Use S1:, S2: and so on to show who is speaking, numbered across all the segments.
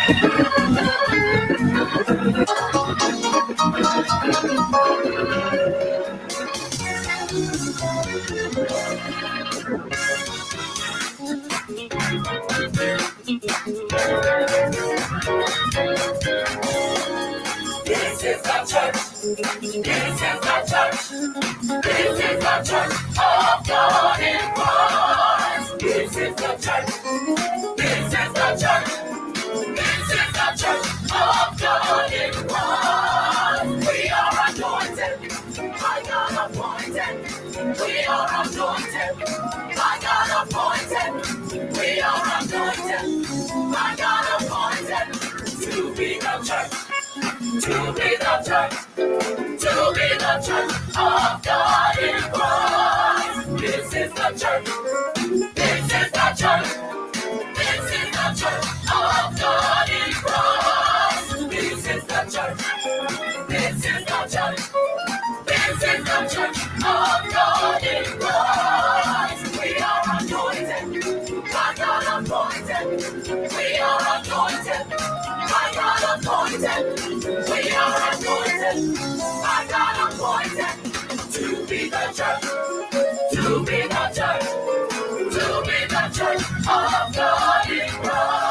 S1: This is the church. This is the church. This is the church of God in Christ. This is the church. This is the church. This is the church of God in Christ. We are anointed. My God appointed. We are anointed. My God appointed. We are anointed. My God appointed to be the church. To be the church, to be the church of God in Christ. This is the church, this is the church, this is the church of God in Christ. This is the church, this is the church, this is the church of God in Christ. We are anointed, my God appointed. We are anointed, my God appointed. We are anointed, my God appointed, to be the church, to be the church, to be the church of God in Christ.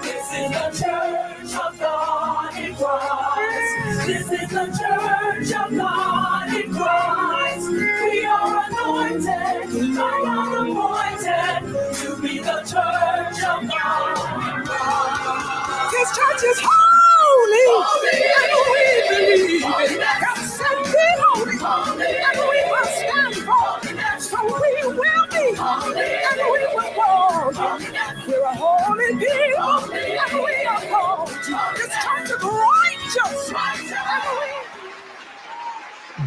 S1: This is the church of God in Christ. This is the church of God in Christ. We are anointed, my God appointed, to be the church of God in Christ. This church is holy, and we believe it. God said be holy, and we must stand for it. So we will be, and we will walk. We're a holy people, and we are called. This church is righteous, and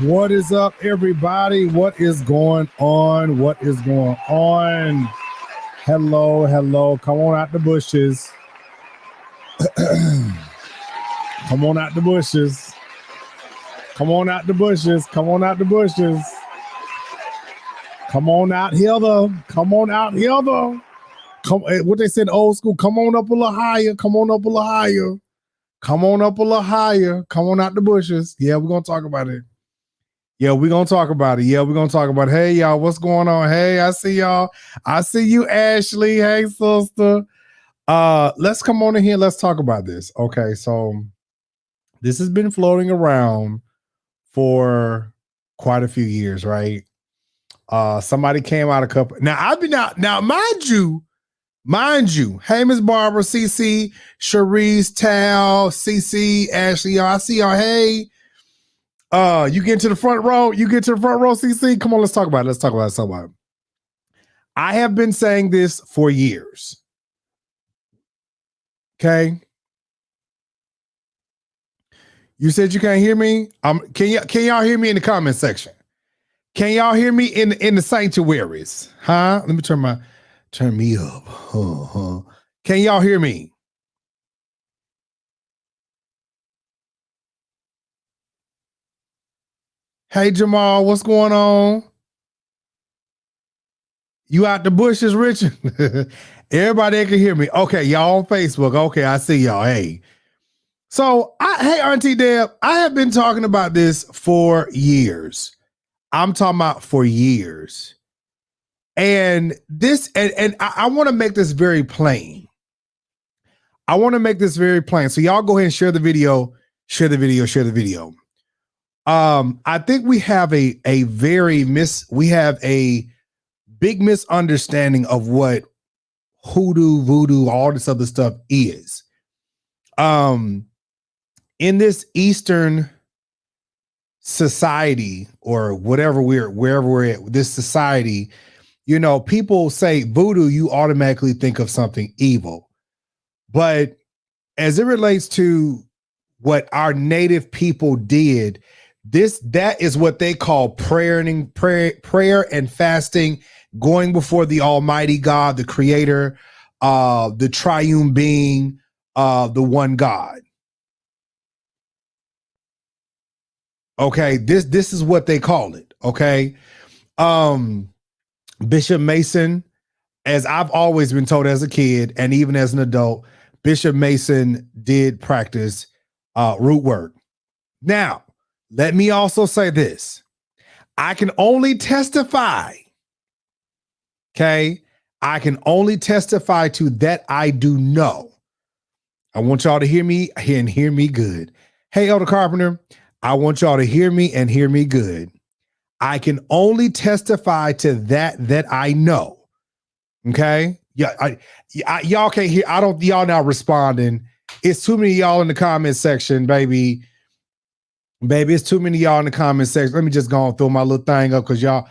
S1: we...
S2: What is up, everybody? What is going on? What is going on? Hello, hello. Come on out the bushes. Come on out the bushes. Come on out the bushes. Come on out the bushes. Come on out here, though. Come on out here, though. Come, what they said old school, come on up a little higher. Come on up a little higher. Come on up a little higher. Come on out the bushes. Yeah, we're going to talk about it. Yeah, we're going to talk about it. Yeah, we're going to talk about it. Hey, y'all, what's going on? Hey, I see y'all. I see you, Ashley. Hey, sister. Let's come on in here. Let's talk about this. Okay, so this has been floating around for quite a few years, right? Somebody came out a couple. Now, I've been out. Now, mind you. Hey, Miss Barbara, CC, Cherise, Tal, CC, Ashley, y'all. I see y'all. Hey. You get to the front row. You get to the front row, CC. Come on, let's talk about it. Let's talk about it. I have been saying this for years. Okay. You said you can't hear me. Can y'all hear me in the comment section? Can y'all hear me in the sanctuaries? Huh? Let me turn me up. Can y'all hear me? Hey, Jamal, what's going on? You out the bushes, Richard? Everybody that can hear me. Okay, y'all on Facebook. Okay, I see y'all. Hey. So, hey, Auntie Deb, I have been talking about this for years. I'm talking about for years. And this, and I want to make this very plain. So y'all go ahead and share the video. I think we have a big misunderstanding of what hoodoo, voodoo, all this other stuff is. In this Eastern society or wherever we're at, this society, you know, people say voodoo, you automatically think of something evil. But as it relates to what our native people did, that is what they call prayer and fasting, going before the Almighty God, the Creator, the triune being, the one God. Okay, this is what they call it. Okay, Bishop Mason as I've always been told as a kid and even as an adult, Bishop Mason did practice root work. Now, let me also say this. I can only testify. Okay. I can only testify to that I do know. I want y'all to hear me and hear me good. Hey, Elder Carpenter, I want y'all to hear me and hear me good. I can only testify to that I know. Okay. Yeah. Y'all can't hear. Y'all not responding. It's too many of y'all in the comment section, baby. Baby, it's too many of y'all in the comment section. Let me just go and throw my little thing up because y'all,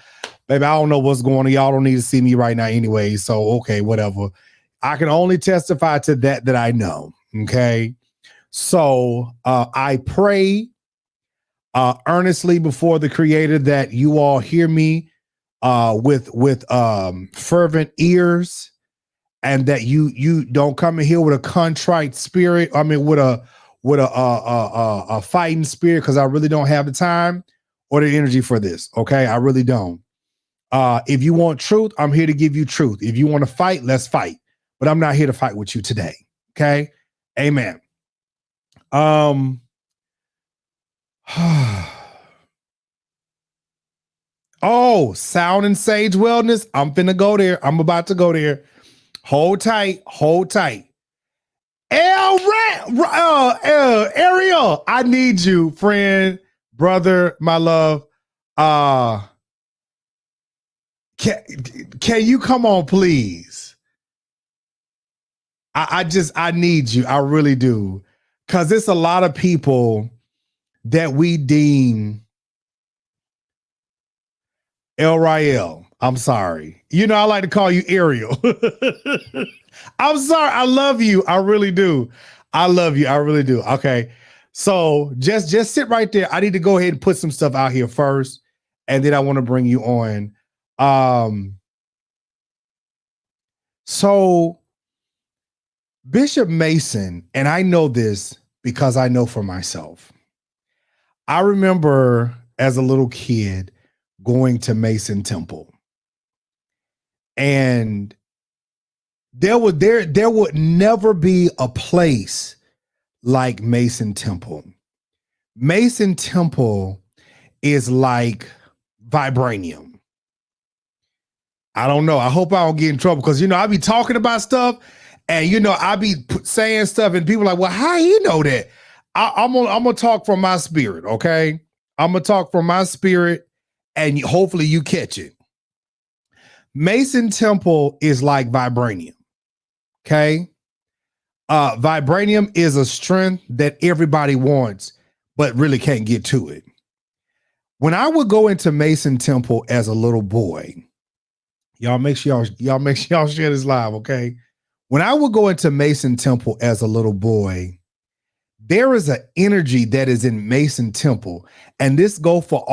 S2: baby, I don't know what's going on. Y'all don't need to see me right now anyway. So, okay, whatever. I can only testify to that I know. Okay. So I pray earnestly before the Creator that you all hear me with fervent ears, and that you don't come in here with a contrite spirit. I mean, with a fighting spirit, because I really don't have the time or the energy for this. Okay, I really don't. If you want truth, I'm here to give you truth. If you want to fight, let's fight. But I'm not here to fight with you today. Okay, amen. Oh, Sound and Sage Wellness. I'm finna go there. I'm about to go there. Hold tight. Hold tight. Ariel, I need you, friend, brother, my love. Can you come on, please? I need you. I really do. Because it's a lot of people that we deem El Rael. I'm sorry. You know, I like to call you Ariel. I'm sorry. I love you. I really do. I love you. I really do. Okay. So just sit right there. I need to go ahead and put some stuff out here first, and then I want to bring you on. So Bishop Mason, and I know this because I know for myself. I remember as a little kid going to Mason Temple. And there would never be a place like Mason Temple. Mason Temple is like vibranium. I don't know. I hope I don't get in trouble because, you know, I be talking about stuff and, you know, I be saying stuff and people are like, well, how you know that? I'm gonna talk from my spirit, okay? I'm gonna talk from my spirit and hopefully you catch it. Mason Temple is like vibranium. Okay. Vibranium is a strength that everybody wants, but really can't get to it. When I would go into Mason Temple as a little boy, y'all make sure y'all share this live, okay? When I would go into Mason Temple as a little boy, there is an energy that is in Mason Temple, and this go for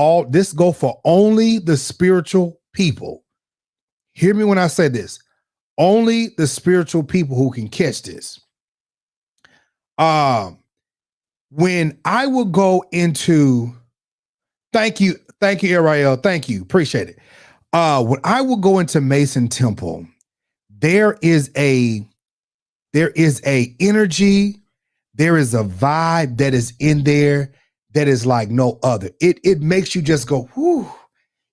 S2: only the spiritual people. Hear me when I say this. Only the spiritual people who can catch this. When I would go into, thank you, Ariel, thank you, appreciate it. When I would go into Mason Temple, there is a energy, there is a vibe that is in there that is like no other. It makes you just go, whoo.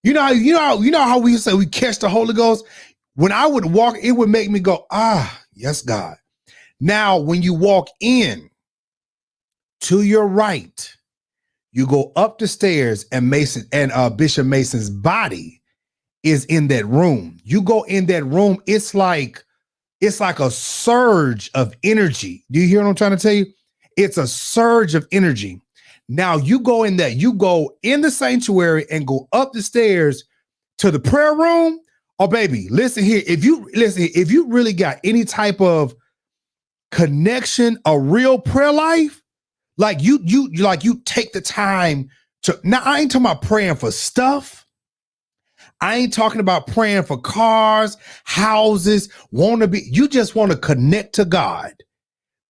S2: You know how we say we catch the Holy Ghost? When I would walk, it would make me go, yes, God. Now, when you walk in to your right, you go up the stairs and Bishop Mason's body is in that room. You go in that room, it's like a surge of energy. Do you hear what I'm trying to tell you? It's a surge of energy. Now you go in that, you go in the sanctuary and go up the stairs to the prayer room. Oh, baby, listen here. If you really got any type of connection, a real prayer life, like you take the time to. Now, I ain't talking about praying for stuff. I ain't talking about praying for cars, houses, you just want to connect to God.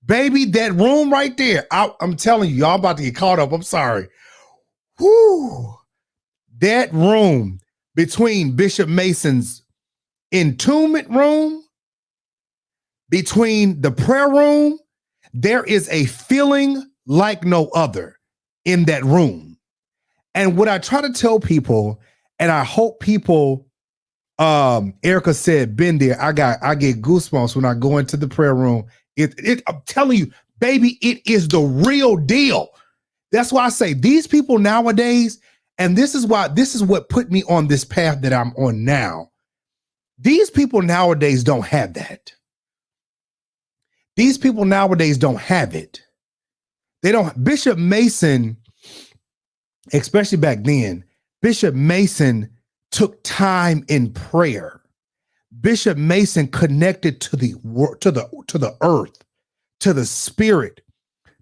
S2: Baby, that room right there, I'm telling you, y'all about to get caught up. I'm sorry. Whoo. That room between Bishop Mason's entombment room, between the prayer room, there is a feeling like no other in that room. And what I try to tell people, and I hope people, Erica said, been there. I get goosebumps when I go into the prayer room. I'm telling you, baby, it is the real deal. That's why I say these people nowadays, and this is what put me on this path that I'm on now. These people nowadays don't have that. These people nowadays don't have it. They don't. Bishop Mason, especially back then, Bishop Mason took time in prayer. Bishop Mason connected to the earth, to the spirit,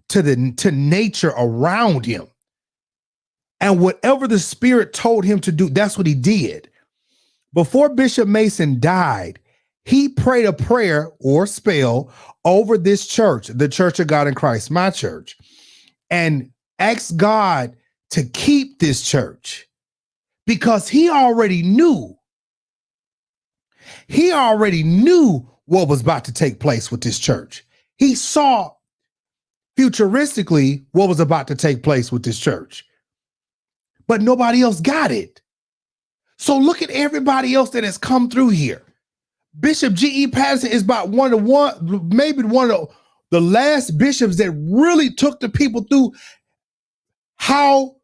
S2: to nature around him. And whatever the spirit told him to do, that's what he did. Before Bishop Mason died, he prayed a prayer or spell over this church, the Church of God in Christ, my church, and asked God to keep this church because he already knew what was about to take place with this church. He saw futuristically what was about to take place with this church, but nobody else got it. So look at everybody else that has come through here. Bishop G.E. Patterson is about maybe one of the last bishops that really took the people through how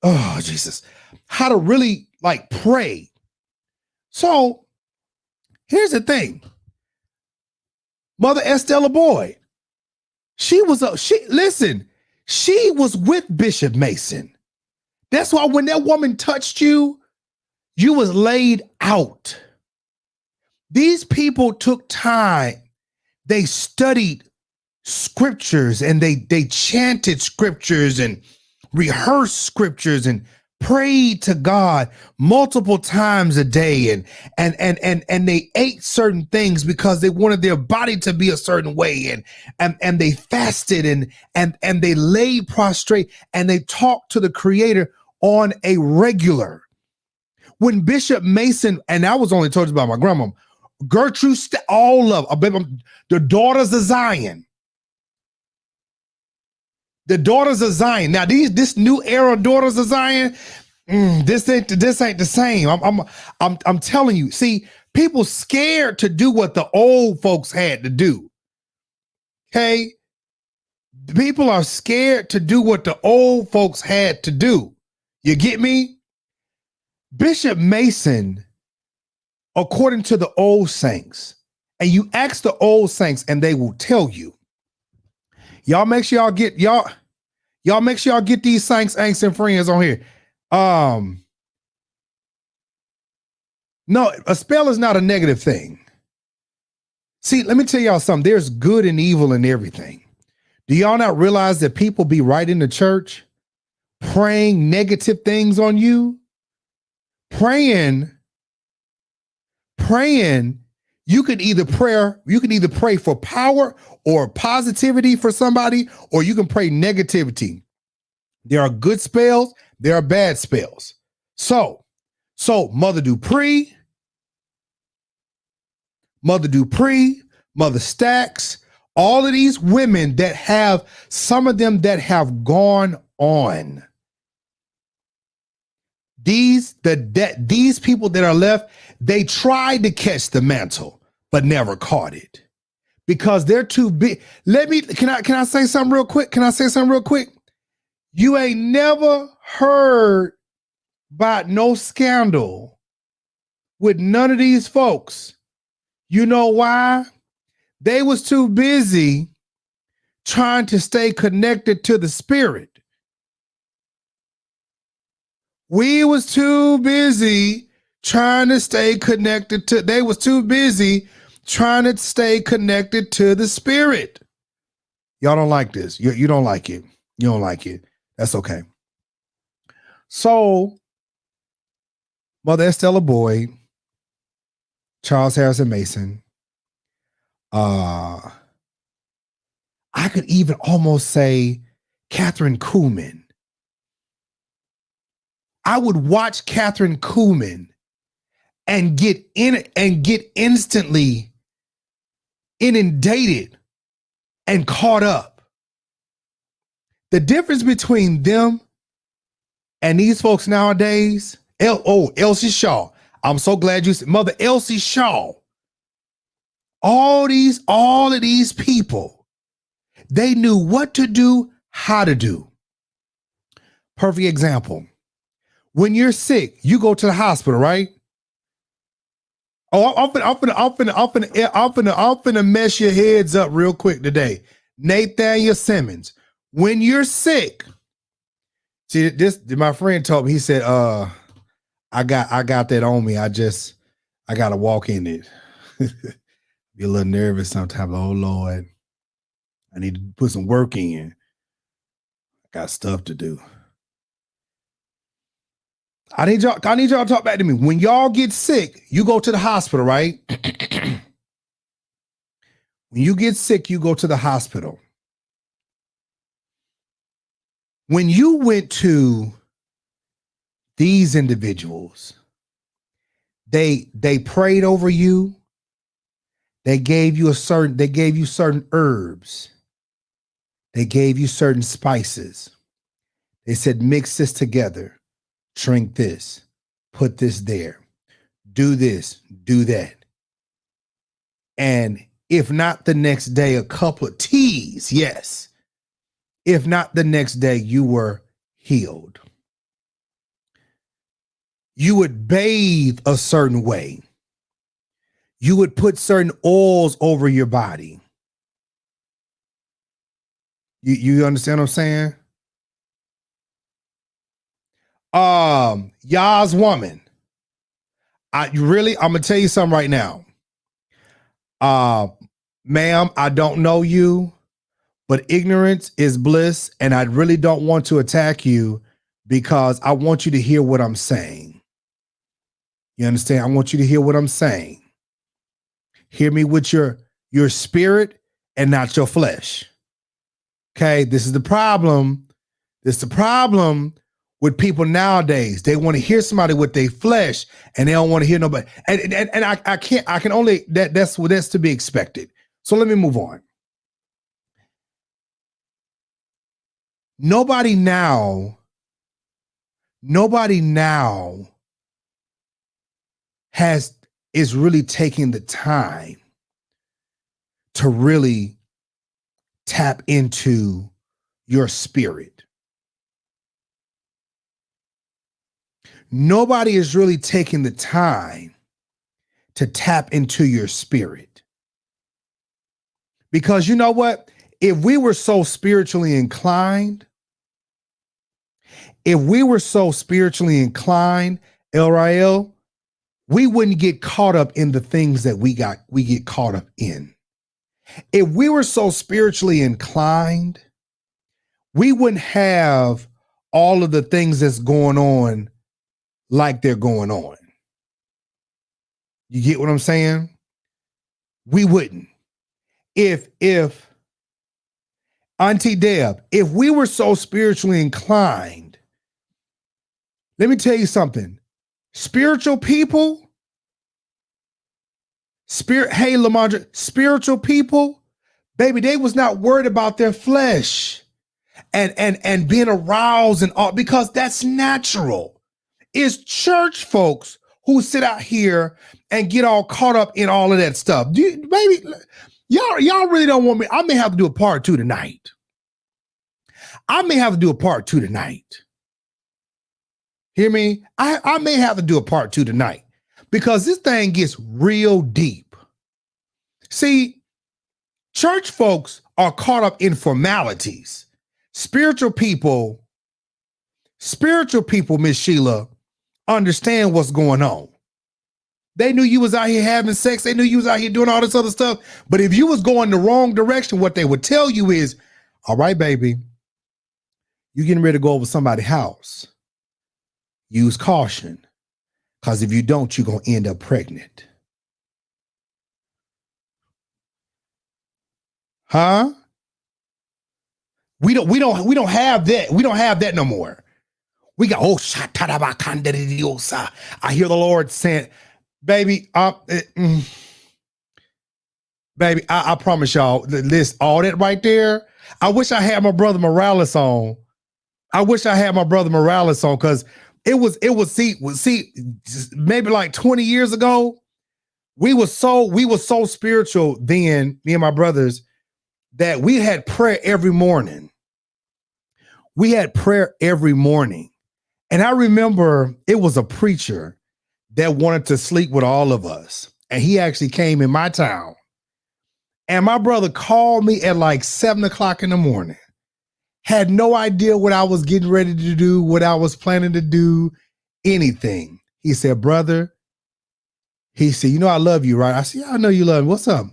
S2: to really like pray. So here's the thing. Mother Estella Boyd, she was with Bishop Mason. That's why when that woman touched you, you was laid out. These people took time. They studied scriptures and they chanted scriptures and rehearsed scriptures and prayed to God multiple times a day and they ate certain things because they wanted their body to be a certain way and they fasted and they laid prostrate and they talked to the Creator on a regular. When Bishop Mason, and I was only told you about my grandma, Gertrude, all of the daughters of Zion. The daughters of Zion. Now, this new era daughters of Zion, this ain't the same. I'm telling you. See, people scared to do what the old folks had to do. Okay, people are scared to do what the old folks had to do. You get me? Bishop Mason, according to the old saints, and you ask the old saints and they will tell you, y'all make sure y'all get these saints, angst, and friends on here. No, a spell is not a negative thing. See, let me tell y'all something. There's good and evil in everything. Do y'all not realize that people be right in the church praying negative things on you? Praying, you could either pray for power or positivity for somebody, or you can pray negativity. There are good spells, there are bad spells. So Mother Dupree, Mother Stacks, all of these women that have, some of them that have gone on. These people that are left, they tried to catch the mantle, but never caught it because they're too big. Can I say something real quick? You ain't never heard about no scandal with none of these folks. You know why? They was too busy trying to stay connected to the spirit. We was too busy trying to stay connected to, they was too busy trying to stay connected to the spirit. Y'all don't like this. You don't like it. You don't like it. That's okay. So, Mother Estella Boyd, Charles Harrison Mason, I could even almost say Catherine Kuhlman. I would watch Catherine Kuhlman and get instantly inundated and caught up. The difference between them and these folks nowadays, Elsie Shaw. I'm so glad you said, Mother Elsie Shaw. All of these people, they knew what to do, how to do. Perfect example. When you're sick, you go to the hospital, right? Oh, I'm finna mess your heads up real quick today. Nathaniel Simmons. When you're sick, see this. My friend told me. He said, I got that on me. I gotta walk in it." Be a little nervous sometimes. Oh Lord, I need to put some work in. I got stuff to do. I need y'all to talk back to me. When y'all get sick, you go to the hospital, right? When you get sick, you go to the hospital. When you went to these individuals, they prayed over you. They gave you certain herbs. They gave you certain spices. They said, mix this together. Drink this, put this there, do this, do that. And if not the next day, a couple of teas, yes. If not the next day, you were healed. You would bathe a certain way. You would put certain oils over your body. You understand what I'm saying? Yah's woman. I'm gonna tell you something right now. Ma'am, I don't know you, but ignorance is bliss, and I really don't want to attack you because I want you to hear what I'm saying. You understand? I want you to hear what I'm saying. Hear me with your spirit and not your flesh. Okay, this is the problem. This is the problem with people nowadays. They want to hear somebody with their flesh and they don't want to hear nobody. And I can only, that's to be expected. So let me move on. Nobody now is really taking the time to really tap into your spirit. Nobody is really taking the time to tap into your spirit. Because you know what? If we were so spiritually inclined, El Rael, we wouldn't get caught up in the things that we get caught up in. If we were so spiritually inclined, we wouldn't have all of the things that's going on like they're going on. You get what I'm saying? We wouldn't. If Auntie Deb, if we were so spiritually inclined, let me tell you something. Spiritual people, spiritual people, baby, they was not worried about their flesh and being aroused and all, because that's natural. It's church folks who sit out here and get all caught up in all of that stuff. Baby, y'all really don't want me. I may have to do a part two tonight. Hear me? I may have to do a part two tonight because this thing gets real deep. See, church folks are caught up in formalities. Spiritual people, Miss Sheila, understand what's going on. They knew you was out here having sex. They knew you was out here doing all this other stuff. But if you was going the wrong direction, what they would tell you is, all right, baby, you getting ready to go over somebody's house. Use caution, because if you don't, you're going to end up pregnant. Huh? We don't have that. We don't have that no more. We got, I hear the Lord saying, baby, baby, I promise y'all, this all that right there. I wish I had my brother Morales on. Because it was see, maybe like 20 years ago, we were so spiritual then, me and my brothers, that we had prayer every morning. And I remember it was a preacher that wanted to sleep with all of us. And he actually came in my town. And my brother called me at like 7 o'clock in the morning. Had no idea what I was getting ready to do, what I was planning to do, anything. He said, brother, he said, you know I love you, right? I said, yeah, I know you love me. What's up?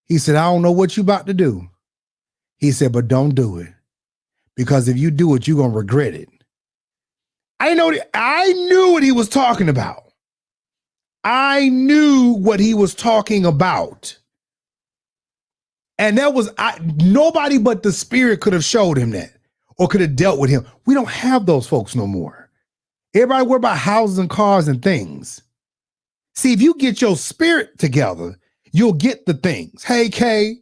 S2: He said, I don't know what you about to do. He said, but don't do it. Because if you do it, you're going to regret it. I knew what he was talking about. And that was, nobody but the spirit could have showed him that or could have dealt with him. We don't have those folks no more. Everybody worry about houses and cars and things. See, if you get your spirit together, you'll get the things. Hey, Kay.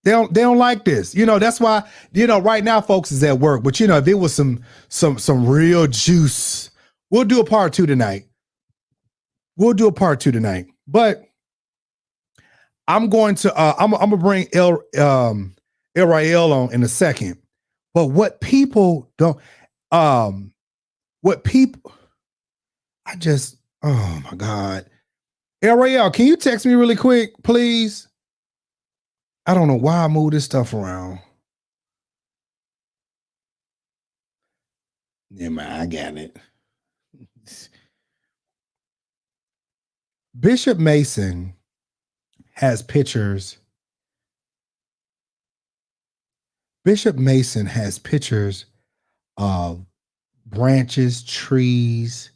S2: They don't like this. You know, that's why, you know, right now folks is at work. But you know, if it was some real juice, we'll do a part two tonight. But I'm going to I'm gonna bring El Rael on in a second. But what people don't oh my God. El Rael, can you text me really quick, please? I don't know why I moved this stuff around. Yeah, man, I got it. Bishop Mason has pictures. Bishop Mason has pictures of branches, trees,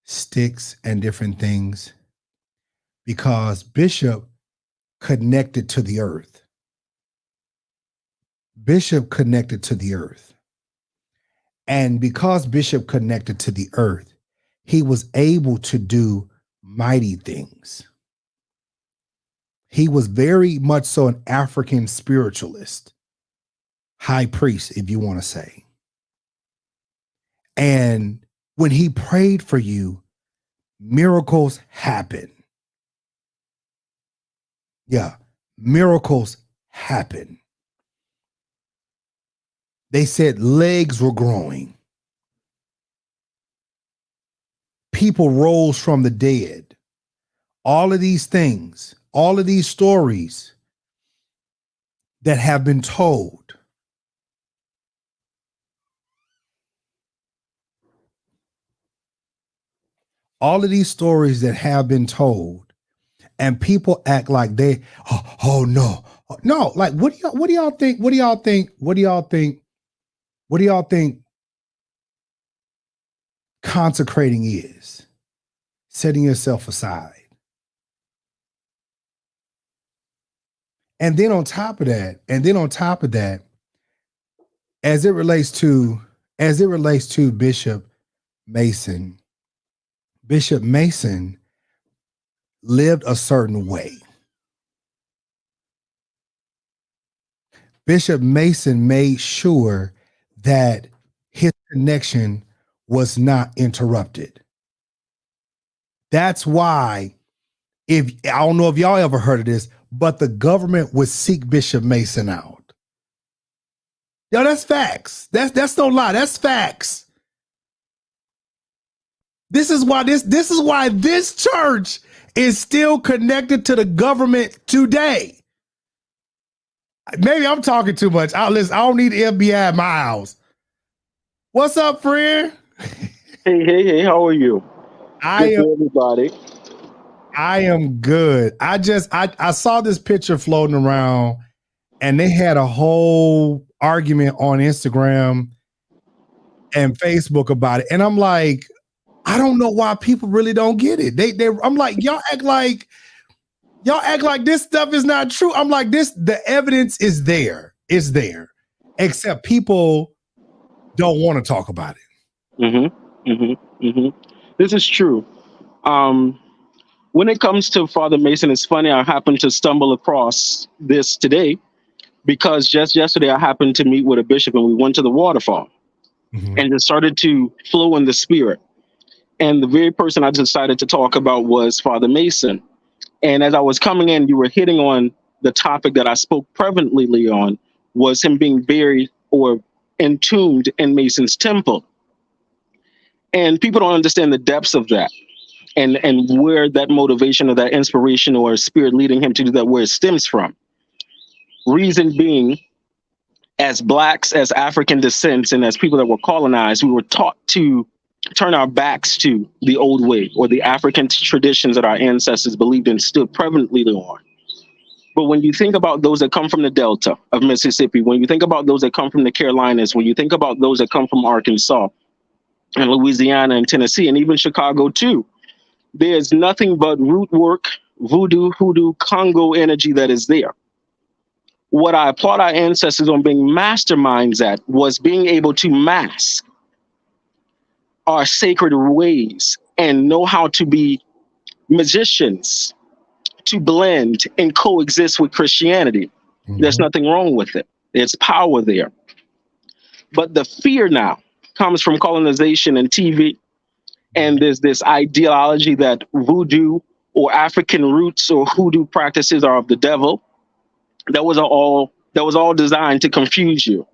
S2: sticks, and different things because Bishop connected to the earth. And because Bishop connected to the earth, he was able to do mighty things. He was very much so an African spiritualist, high priest, if you want to say. And when he prayed for you, miracles happen. Yeah, miracles happen. They said legs were growing. People rose from the dead. All of these things, all of these stories that have been told. All of these stories that have been told, and people act like they, oh no, like what do y'all think consecrating is? Setting yourself aside. And then on top of that, as it relates to Bishop Mason lived a certain way. Bishop Mason made sure that his connection was not interrupted. That's why, I don't know if y'all ever heard of this, but the government would seek Bishop Mason out. Yo, that's facts. That's no lie. That's facts. This is why this church is still connected to the government today. Maybe I'm talking too much. I don't need the FBI in my house. What's up, friend?
S3: Hey, how are you? Everybody.
S2: I am good. I saw this picture floating around and they had a whole argument on Instagram and Facebook about it. And I'm like, I don't know why people really don't get it. I'm like, y'all act like this stuff is not true. I'm like, the evidence is there. It's there. Except people don't want to talk about it.
S3: This is true. When it comes to Father Mason, it's funny. I happened to stumble across this today because just yesterday I happened to meet with a bishop and we went to the waterfall and just started to flow in the spirit. And the very person I decided to talk about was Father Mason. And as I was coming in, you were hitting on the topic that I spoke prevalently on, was him being buried or entombed in Mason's temple. And people don't understand the depths of that and where that motivation or that inspiration or spirit leading him to do that, where it stems from. Reason being, as Blacks, as African descents, and as people that were colonized, we were taught to turn our backs to the old way or the African traditions that our ancestors believed in, stood prevalently on. But when you think about those that come from the Delta of Mississippi, when you think about those that come from the Carolinas, when you think about those that come from Arkansas and Louisiana and Tennessee and even Chicago too, there's nothing but root work, voodoo, hoodoo, Congo energy that is there. What I applaud our ancestors on being masterminds at was being able to mask our sacred ways and know how to be magicians, to blend and coexist with Christianity. There's nothing wrong with it. There's power there. But the fear now comes from colonization and TV. And there's this ideology that voodoo or African roots or hoodoo practices are of the devil. That was all designed to confuse you.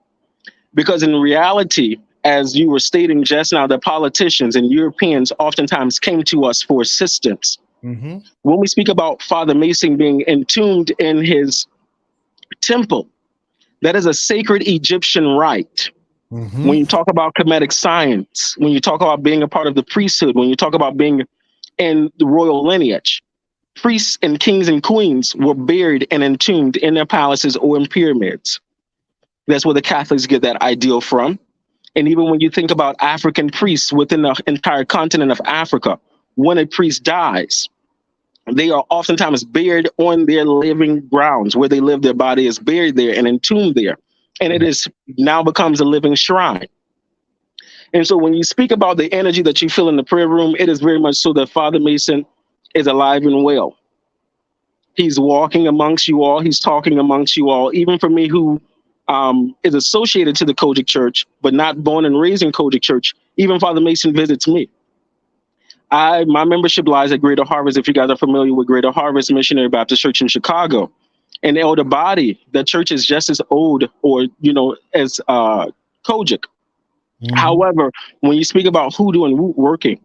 S3: Because in reality, as you were stating just now, the politicians and Europeans oftentimes came to us for assistance. When we speak about Father Mason being entombed in his temple, that is a sacred Egyptian rite. When you talk about Kemetic science, when you talk about being a part of the priesthood, when you talk about being in the royal lineage, priests and kings and queens were buried and entombed in their palaces or in pyramids. That's where the Catholics get that ideal from. And even when you think about African priests within the entire continent of Africa, when a priest dies, they are oftentimes buried on their living grounds. Where they live, their body is buried there and entombed there. And it is now becomes a living shrine. And so when you speak about the energy that you feel in the prayer room, it is very much so that Father Mason is alive and well. He's walking amongst you all. He's talking amongst you all. Even for me, who is associated to the COGIC Church, but not born and raised in COGIC Church, even Father Mason visits me. My membership lies at Greater Harvest. If you guys are familiar with Greater Harvest Missionary Baptist Church in Chicago. And the elder body, the church is just as old or, as COGIC. However, when you speak about hoodoo and root working,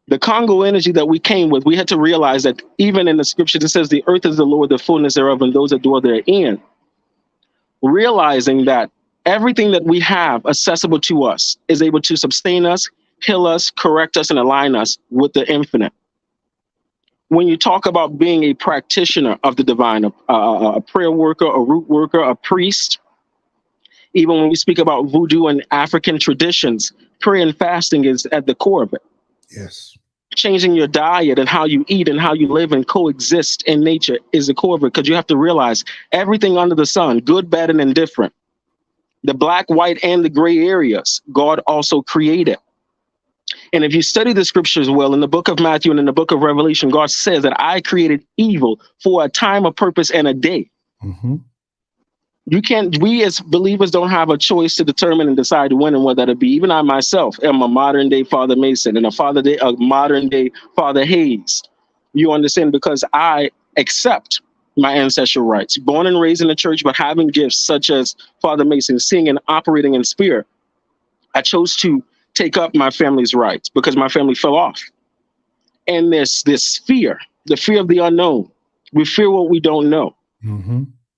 S3: the Congo energy that we came with, we had to realize that even in the scriptures, it says the earth is the Lord, the fullness thereof, and those that dwell therein. Realizing that everything that we have accessible to us is able to sustain us, heal us, correct us, and align us with the infinite. When you talk about being a practitioner of the divine, a prayer worker, a root worker, a priest, even when we speak about voodoo and African traditions, prayer and fasting is at the core of it.
S2: Yes.
S3: Changing your diet and how you eat and how you live and coexist in nature is the core of it, because you have to realize everything under the sun, good, bad, and indifferent, the black, white, and the gray areas, God also created. And if you study the scriptures well, in the book of Matthew and in the book of Revelation, God says that I created evil for a time, a purpose, and a day. We as believers don't have a choice to determine and decide when and what that'll be. Even I myself am a modern day Father Mason and a modern day Father Hayes. You understand? Because I accept my ancestral rights, born and raised in the church, but having gifts such as Father Mason, seeing and operating in spirit, I chose to take up my family's rights because my family fell off. And there's this fear, the fear of the unknown. We fear what we don't know.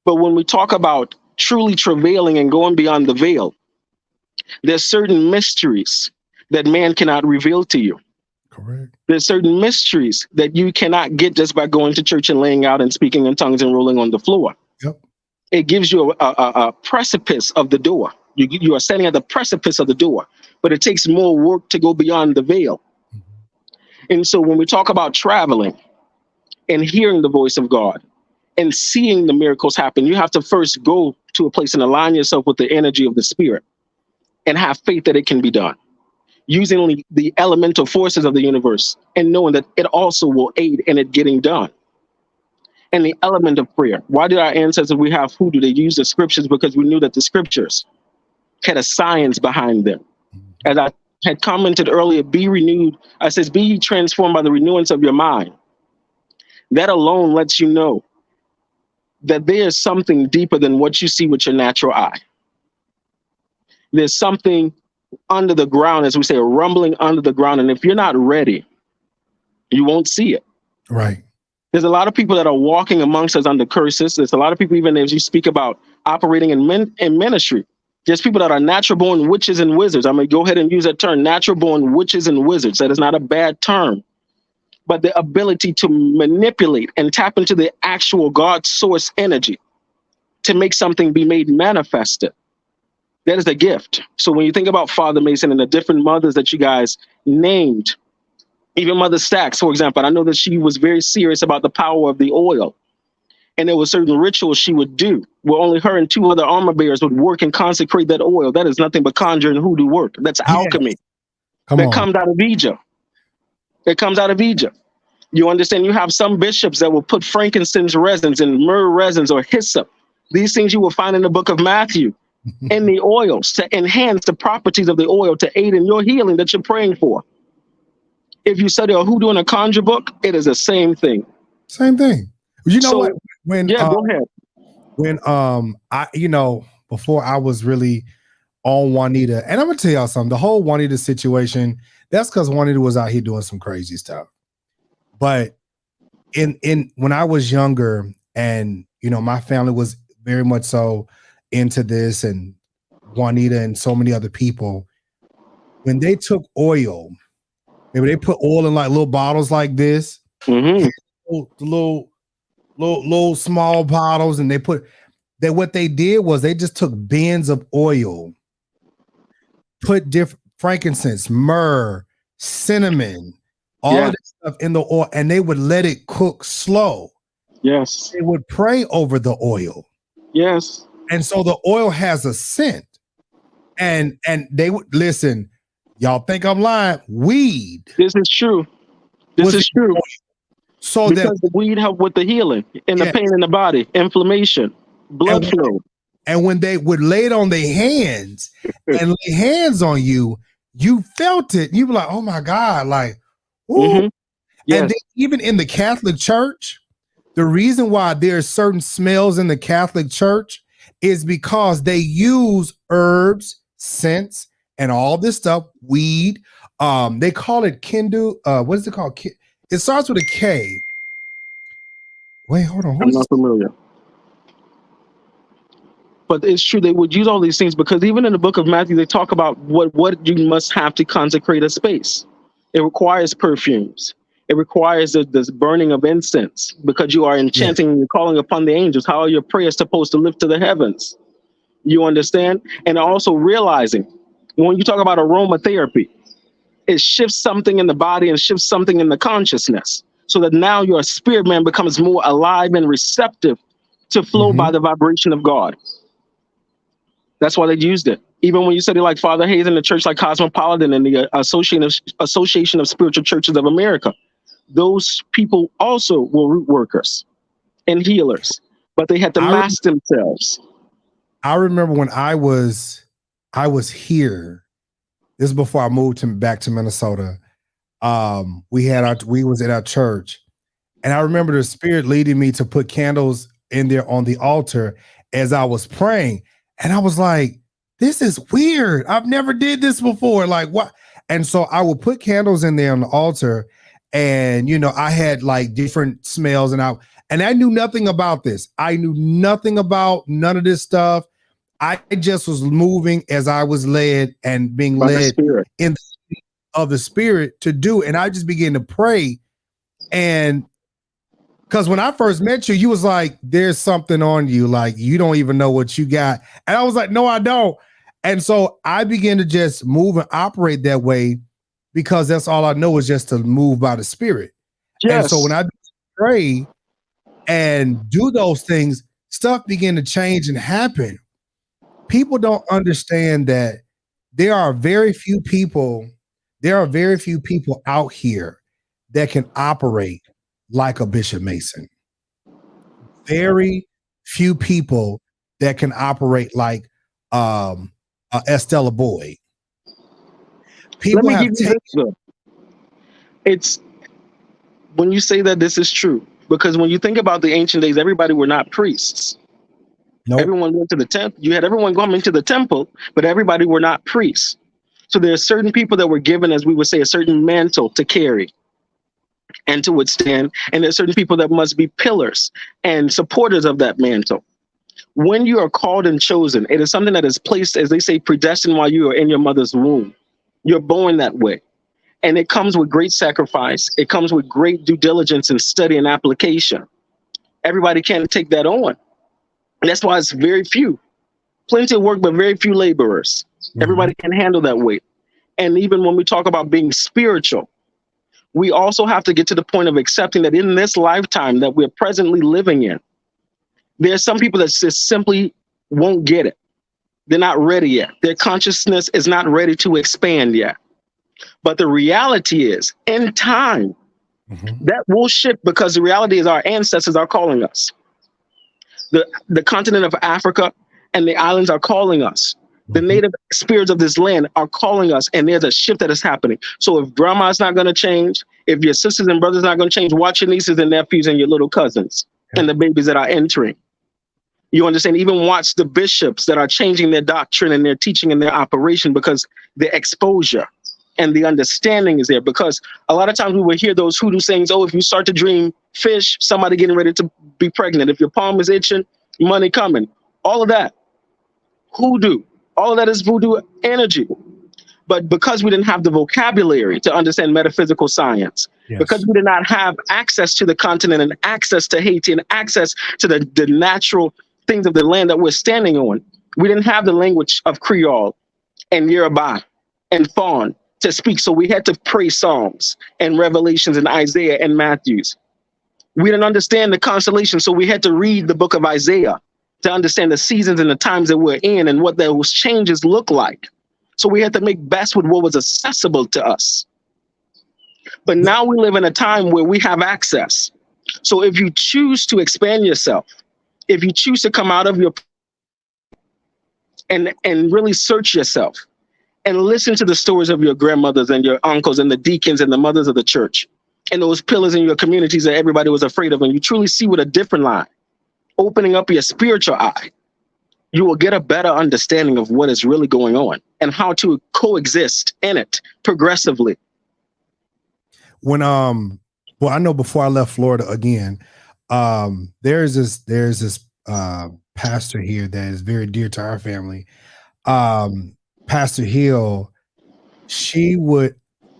S3: But when we talk about truly travailing and going beyond the veil, there's certain mysteries that man cannot reveal to you.
S2: Correct.
S3: There's certain mysteries that you cannot get just by going to church and laying out and speaking in tongues and rolling on the floor.
S2: Yep.
S3: It gives you a precipice of the door. You are standing at the precipice of the door, but it takes more work to go beyond the veil. And so when we talk about traveling and hearing the voice of God and seeing the miracles happen, you have to first go to a place and align yourself with the energy of the spirit and have faith that it can be done. using the elemental forces of the universe and knowing that it also will aid in it getting done. And the element of prayer. Why did our ancestors, we have hoodoo? They used the scriptures because we knew that the scriptures had a science behind them. As I had commented earlier, be renewed. I says, be ye transformed by the renewance of your mind. That alone lets you know that there's something deeper than what you see with your natural eye. There's something under the ground, as we say, rumbling under the ground. And if you're not ready, you won't see it.
S2: Right.
S3: There's a lot of people that are walking amongst us under curses. There's a lot of people, even as you speak about operating in ministry, there's people that are natural born witches and wizards. I'm going to go ahead and use that term, natural born witches and wizards. That is not a bad term. But the ability to manipulate and tap into the actual God source energy to make something be made manifested. That is a gift. So when you think about Father Mason and the different mothers that you guys named, even Mother Stacks, for example, I know that she was very serious about the power of the oil. And there were certain rituals she would do where only her and 2 other armor bearers would work and consecrate that oil. That is nothing but conjure and hoodoo work. That's alchemy. That comes out of Egypt. It comes out of Egypt. You understand? You have some bishops that will put frankincense resins and myrrh resins or hyssop. These things you will find in the book of Matthew in the oils to enhance the properties of the oil to aid in your healing that you're praying for. If you study a hoodoo in a conjure book, it is the same thing.
S2: Same thing. You know what?
S3: Go ahead.
S2: When I, before I was really on Juanita, and I'm gonna tell y'all something, the whole Juanita situation, that's because Juanita was out here doing some crazy stuff. But in when I was younger, and my family was very much so into this, and Juanita and so many other people, when they took oil, maybe they put oil in like little bottles like this, little small bottles, and what they did was they just took bins of oil, put different frankincense, myrrh, cinnamon, all of this stuff in the oil, and they would let it cook slow.
S3: Yes.
S2: They would pray over the oil.
S3: Yes.
S2: And so the oil has a scent. And they would listen, y'all think I'm lying? Weed.
S3: This is true. This is true.
S2: So
S3: because the weed help with the healing and the pain in the body, inflammation, blood flow.
S2: And when they would lay it on their hands and lay hands on you, you felt it. You were like, oh my God, like, ooh.
S3: Yes.
S2: And then even in the Catholic Church, the reason why there's certain smells in the Catholic Church is because they use herbs, scents, and all this stuff, weed. They call it Kindu. What is it called? It starts with a K. Wait, hold on.
S3: I'm not familiar. But it's true, they would use all these things because even in the book of Matthew, they talk about what you must have to consecrate a space. It requires perfumes. It requires this burning of incense because you are enchanting and you're calling upon the angels. How are your prayers supposed to lift to the heavens? You understand? And also realizing when you talk about aromatherapy, it shifts something in the body and shifts something in the consciousness so that now your spirit man becomes more alive and receptive to flow by the vibration of God. That's why they used it. Even when you study like Father Hayes in the church like Cosmopolitan and the Association of Spiritual Churches of America, those people also were root workers and healers, but they had to mask themselves.
S2: I remember when I was here, this is before I moved back to Minnesota. We was at our church, and I remember the Spirit leading me to put candles in there on the altar as I was praying. And I was like, this is weird. I've never did this before. Like, what? And so I would put candles in there on the altar, and I had like different smells, and I knew nothing about this. I knew nothing about none of this stuff. I just was moving as I was led and being led in the Spirit to do. And I just began to pray. And because when I first met you, you was like, there's something on you. Like, you don't even know what you got. And I was like, no, I don't. And so I began to just move and operate that way because that's all I know is just to move by the Spirit. Yes. And so when I pray and do those things, stuff began to change and happen. People don't understand that there are very few people there are very few people out here that can operate like a Bishop Mason. Very few people that can operate like Estella Boyd. People
S3: Let me
S2: have
S3: give you this though. It's when you say that this is true, because when you think about the ancient days, everybody were not priests.
S2: Nope.
S3: Everyone went to the temple. You had everyone going to the temple, but everybody were not priests. So there are certain people that were given, as we would say, a certain mantle to carry and to withstand. And there's certain people that must be pillars and supporters of that mantle. When you are called and chosen, it is something that is placed, as they say, predestined while you are in your mother's womb. You're born that way. And it comes with great sacrifice. It comes with great due diligence and study and application. Everybody can't take that on. And that's why it's very few. Plenty of work, but very few laborers. Mm-hmm. Everybody can handle that weight. And even when we talk about being spiritual, we also have to get to the point of accepting that in this lifetime that we're presently living in, there's some people that just simply won't get it. They're not ready yet. Their consciousness is not ready to expand yet. But the reality is, in time, that will shift, because the reality is our ancestors are calling us. The continent of Africa and the islands are calling us. The native spirits of this land are calling us, and there's a shift that is happening. So if grandma's not going to change, if your sisters and brothers not going to change, watch your nieces and nephews and your little cousins and the babies that are entering. You understand? Even watch the bishops that are changing their doctrine and their teaching and their operation, because the exposure and the understanding is there. Because a lot of times we will hear those hoodoo sayings, oh, if you start to dream fish, somebody getting ready to be pregnant. If your palm is itching, money coming. All of that. Hoodoo. All of that is voodoo energy. But because we didn't have the vocabulary to understand metaphysical science, because we did not have access to the continent and access to Haiti and access to the natural things of the land that we're standing on, we didn't have the language of Creole and Yoruba and Fawn to speak. So we had to pray Psalms and Revelations and Isaiah and Matthews. We didn't understand the constellation, so we had to read the book of Isaiah to understand the seasons and the times that we're in and what those changes look like. So we had to make best with what was accessible to us. But now we live in a time where we have access. So if you choose to expand yourself, if you choose to come out of your and really search yourself and listen to the stories of your grandmothers and your uncles and the deacons and the mothers of the church and those pillars in your communities that everybody was afraid of, and you truly see with a different line, opening up your spiritual eye, you will get a better understanding of what is really going on and how to coexist in it progressively.
S2: When well, I know before I left Florida again, there's this pastor here that is very dear to our family. Pastor Hill,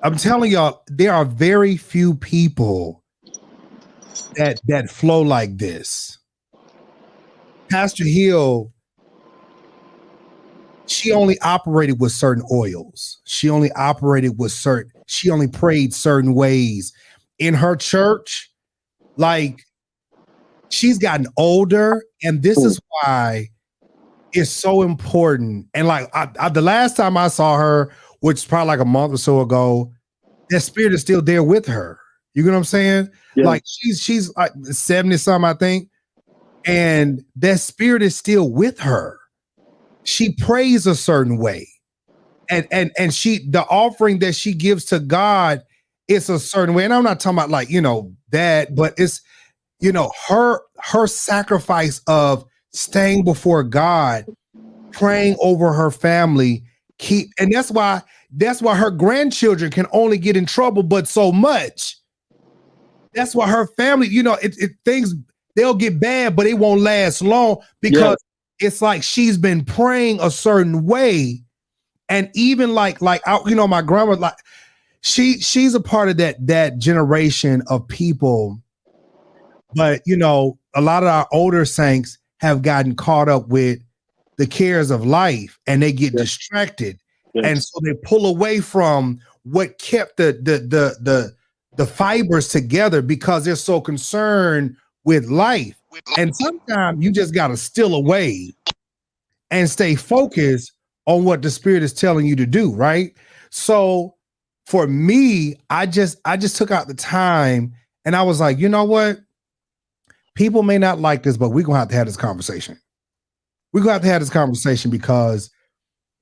S2: I'm telling y'all, there are very few people that flow like this. Pastor Hill, she only operated with certain oils. She only prayed certain ways. In her church, like, she's gotten older, and this is why it's so important. And like the last time I saw her, which is probably like a month or so ago, that spirit is still there with her. You know what I'm saying? Yeah. Like she's like 70 something, I think. And that spirit is still with her. She prays a certain way. And the offering that she gives to God is a certain way. And I'm not talking about like, that, but it's, her sacrifice of staying before God, praying over her family, and that's why her grandchildren can only get in trouble, but so much. That's why her family, things, they'll get bad, but it won't last long, because it's like she's been praying a certain way. And even like my grandma, like she's a part of that generation of people. But a lot of our older saints have gotten caught up with the cares of life, and they get distracted, and so they pull away from what kept the fibers together, because they're so concerned with life. And sometimes you just gotta still away and stay focused on what the spirit is telling you to do, right? So for me, I just took out the time and I was like, you know what? People may not like this, but we're gonna have to have this conversation. We're gonna have to have this conversation because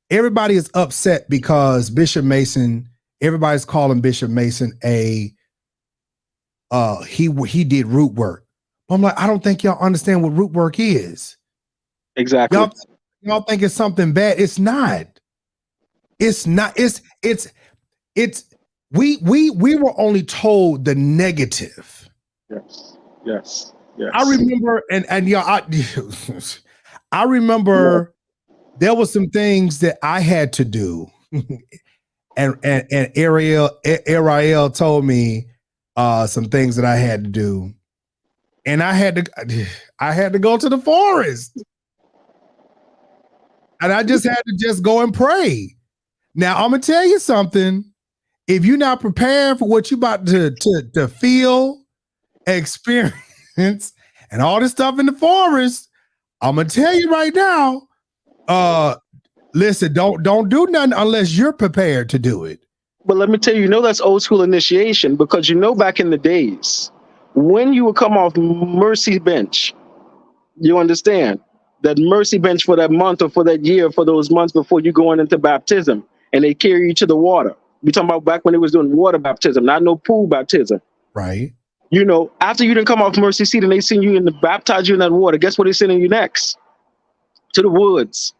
S2: everybody is upset because Bishop Mason, everybody's calling Bishop Mason he did root work. I'm like, I don't think y'all understand what root work is.
S3: Exactly.
S2: Y'all think it's something bad. It's not. It's not. We were only told the negative.
S3: Yes.
S2: I remember, and y'all, I remember there were some things that I had to do, and Ariel told me some things that I had to do, and I had to go to the forest, and I just had to just go and pray. Now I'm gonna tell you something. If you're not prepared for what you're about to feel, experience, and all this stuff in the forest, I'm gonna tell you right now. Listen, don't do nothing unless you're prepared to do it.
S3: But let me tell you, that's old school initiation, because back in the days when you would come off mercy bench, you understand that mercy bench for that month or for that year, for those months before you going into baptism, and they carry you to the water. We talking about back when they was doing water baptism, not no pool baptism.
S2: Right.
S3: After you didn't come off mercy seat and they send you in to baptize you in that water, guess what they're sending you next? To the woods.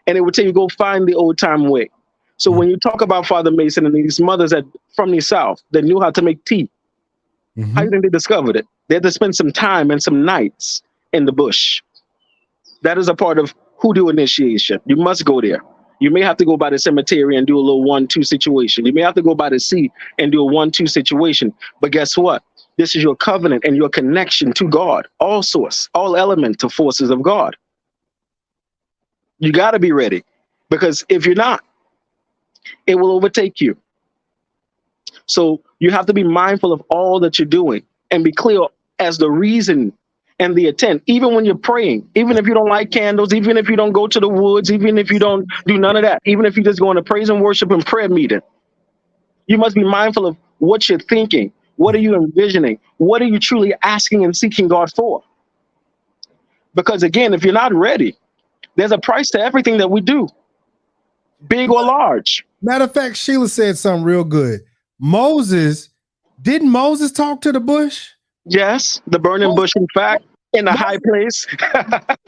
S3: And they would tell you, go find the old time way. So when you talk about Father Mason and these mothers from the South that knew how to make tea, how do you think they discovered it? They had to spend some time and some nights in the bush. That is a part of hoodoo initiation. You must go there. You may have to go by the cemetery and do a little 1-2 situation. You may have to go by the sea and do a 1-2 situation. But guess what? This is your covenant and your connection to God, all source, all elemental forces of God. You got to be ready, because if you're not, it will overtake you. So you have to be mindful of all that you're doing and be clear as the reason and the intent, even when you're praying, even if you don't light candles, even if you don't go to the woods, even if you don't do none of that, even if you just go into praise and worship and prayer meeting, you must be mindful of what you're thinking. What are you envisioning? What are you truly asking and seeking God for? Because again, if you're not ready, there's a price to everything that we do, big or large.
S2: Matter of fact, Sheila said something real good. Didn't Moses talk to the bush?
S3: Yes, the burning bush, in fact, in a high place.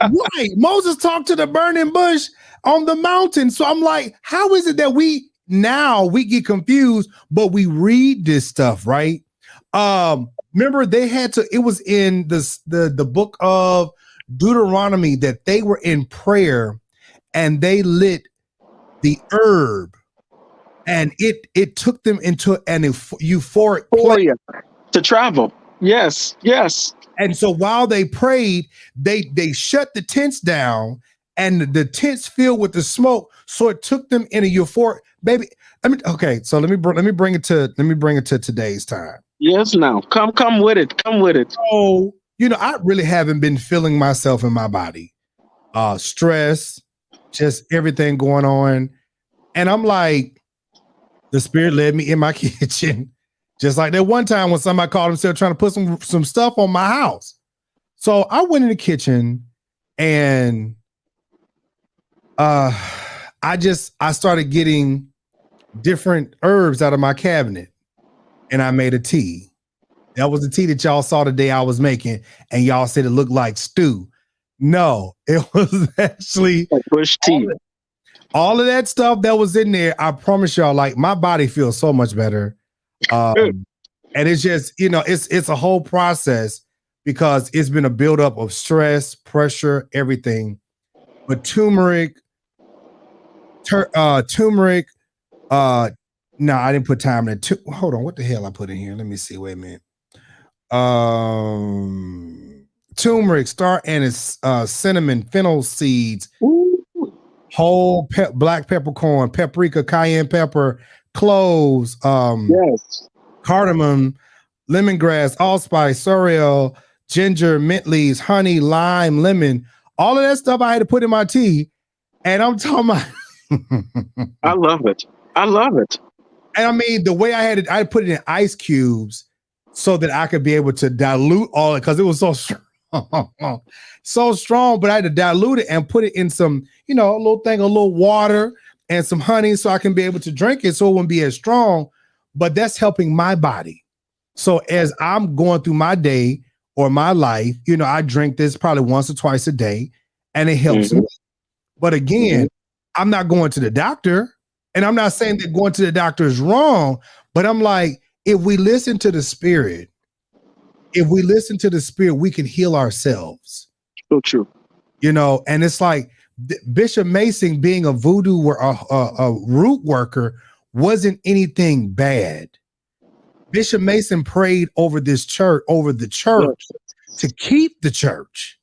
S2: Right. Moses talked to the burning bush on the mountain. So I'm like, how is it that we get confused, but we read this stuff, right? Remember it was in the book of Deuteronomy that they were in prayer and they lit the herb and it took them into an euphoric place
S3: to travel. Yes.
S2: And so while they prayed, they shut the tents down and the tents filled with the smoke. So it took them in a euphoric, baby. So let me bring it to today's time.
S3: Yes, now come with it.
S2: So, I really haven't been feeling myself in my body. Stress, just everything going on. And I'm like, the Spirit led me in my kitchen. Just like that one time when somebody called himself trying to put some stuff on my house. So I went in the kitchen and I started getting different herbs out of my cabinet and I made a tea. That was the tea that y'all saw the day I was making, and y'all said it looked like stew. No, it was actually
S3: bush tea.
S2: All of that stuff that was in there. I promise y'all, like, my body feels so much better. And it's just, it's a whole process because it's been a buildup of stress, pressure, everything. But turmeric. No, I didn't put time in it. Hold on, what the hell I put in here? Let me see. Wait a minute. Turmeric, star anise, cinnamon, fennel seeds, whole black peppercorn, paprika, cayenne pepper, cloves, cardamom, lemongrass, allspice, sorrel, ginger, mint leaves, honey, lime, lemon, all of that stuff I had to put in my tea. And I'm talking about
S3: I love it.
S2: And I mean, the way I had it, I put it in ice cubes so that I could be able to dilute all it because it was so strong. So strong, but I had to dilute it and put it in some, a little thing, a little water and some honey so I can be able to drink it so it wouldn't be as strong. But that's helping my body. So as I'm going through my day or my life, I drink this probably once or twice a day and it helps me. But again, I'm not going to the doctor, and I'm not saying that going to the doctor is wrong, but I'm like, if we listen to the spirit, we can heal ourselves.
S3: So true.
S2: And it's like Bishop Mason being a voodoo or a root worker wasn't anything bad. Bishop Mason prayed over the church to keep the church.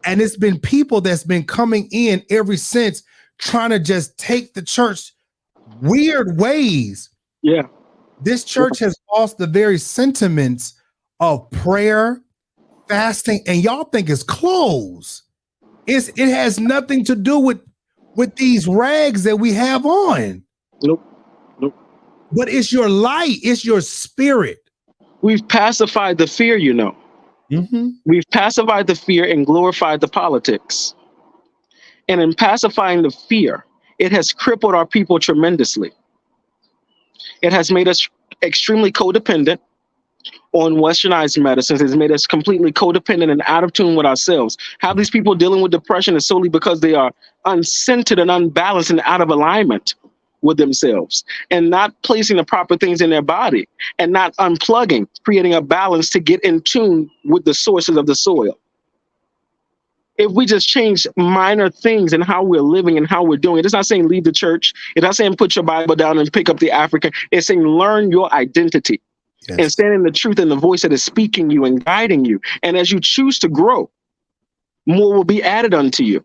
S2: And it's been people that's been coming in ever since trying to just take the church weird ways.
S3: Yeah.
S2: This church has lost the very sentiments of prayer, fasting, and y'all think it's clothes. It has nothing to do with these rags that we have on.
S3: Nope.
S2: But it's your light, it's your spirit.
S3: We've pacified the fear, We've pacified the fear and glorified the politics. And in pacifying the fear, it has crippled our people tremendously. It has made us extremely codependent on westernized medicines. It's made us completely codependent and out of tune with ourselves. How these people dealing with depression is solely because they are uncentered and unbalanced and out of alignment with themselves and not placing the proper things in their body and not unplugging, creating a balance to get in tune with the sources of the soil. If we just change minor things in how we're living and how we're doing it, it's not saying leave the church. It's not saying put your Bible down and pick up the African. It's saying learn your identity and stand in the truth and the voice that is speaking you and guiding you. And as you choose to grow, more will be added unto you.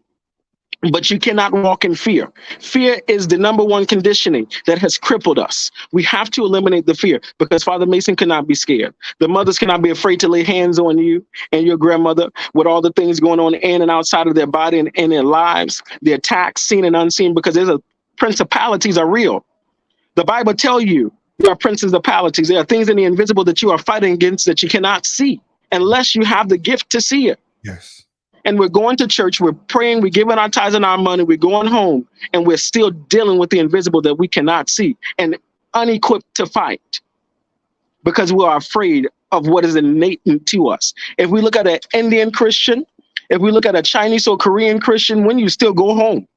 S3: But you cannot walk in fear. Fear is the number one conditioning that has crippled us. We have to eliminate the fear because Father Mason cannot be scared. The mothers cannot be afraid to lay hands on you and your grandmother with all the things going on in and outside of their body and in their lives, the attacks seen and unseen, because principalities are real. The Bible tells you there are principalities. There are things in the invisible that you are fighting against that you cannot see unless you have the gift to see it.
S2: Yes.
S3: And we're going to church, we're praying, we're giving our tithes and our money, we're going home, and we're still dealing with the invisible that we cannot see and unequipped to fight because we are afraid of what is innate to us. If we look at an Indian Christian, if we look at a Chinese or Korean Christian, when you still go home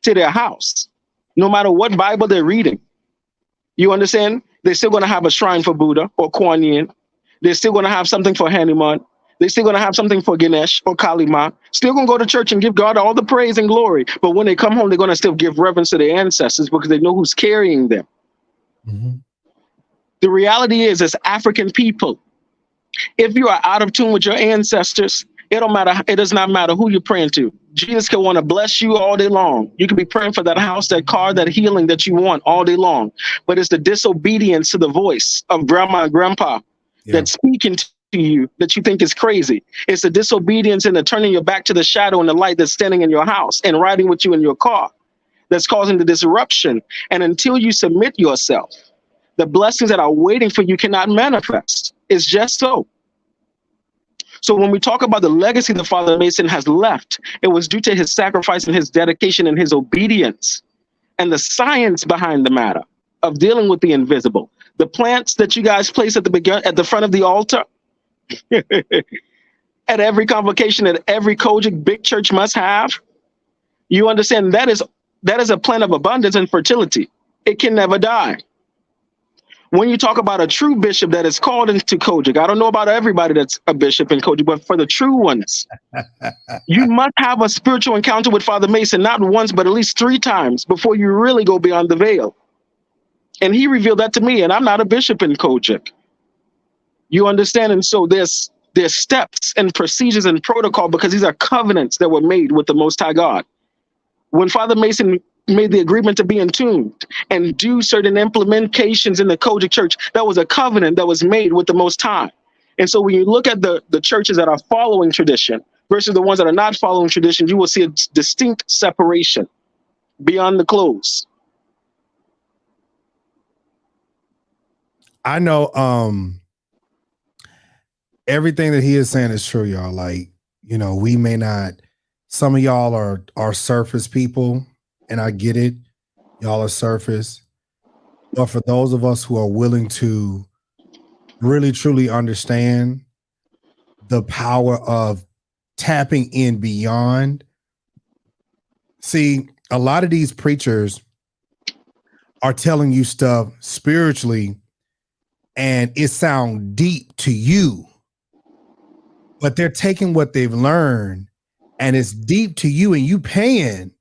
S3: to their house, no matter what Bible they're reading, you understand? They're still going to have a shrine for Buddha or Kuan Yin. They're still going to have something for Hanuman. They're still going to have something for Ganesh or Kali Ma. Still going to go to church and give God all the praise and glory. But when they come home, they're going to still give reverence to their ancestors because they know who's carrying them. The reality is, as African people, if you are out of tune with your ancestors, it does not matter who you're praying to. Jesus can want to bless you all day long. You can be praying for that house, that car, that healing that you want all day long. But it's the disobedience to the voice of grandma and grandpa that's speaking to you that you think is crazy. It's the disobedience and the turning your back to the shadow and the light that's standing in your house and riding with you in your car that's causing the disruption. And until you submit yourself, the blessings that are waiting for you cannot manifest. It's just so. So when we talk about the legacy that Father Mason has left, it was due to his sacrifice and his dedication and his obedience and the science behind the matter of dealing with the invisible. The plants that you guys place at the front of the altar, at every convocation, that every COGIC big church must have, you understand that is a plant of abundance and fertility. It can never die. When you talk about a true bishop that is called into COGIC, I don't know about everybody that's a bishop in COGIC, but for the true ones, you must have a spiritual encounter with Father Mason, not once, but at least 3 times before you really go beyond the veil. And he revealed that to me, and I'm not a bishop in COGIC. You understand? And so there's steps and procedures and protocol because these are covenants that were made with the Most High God. When Father Mason made the agreement to be in tune and do certain implementations in the COGIC church, that was a covenant that was made with the Most High. And so when you look at the churches that are following tradition versus the ones that are not following tradition, you will see a distinct separation beyond the clothes.
S2: I know everything that he is saying is true, y'all. Like, you know, we may not, some of y'all are surface people, and I get it. Y'all are surface. But for those of us who are willing to really truly understand the power of tapping in beyond, see, a lot of these preachers are telling you stuff spiritually and it sounds deep to you, but they're taking what they've learned and it's deep to you, and you paying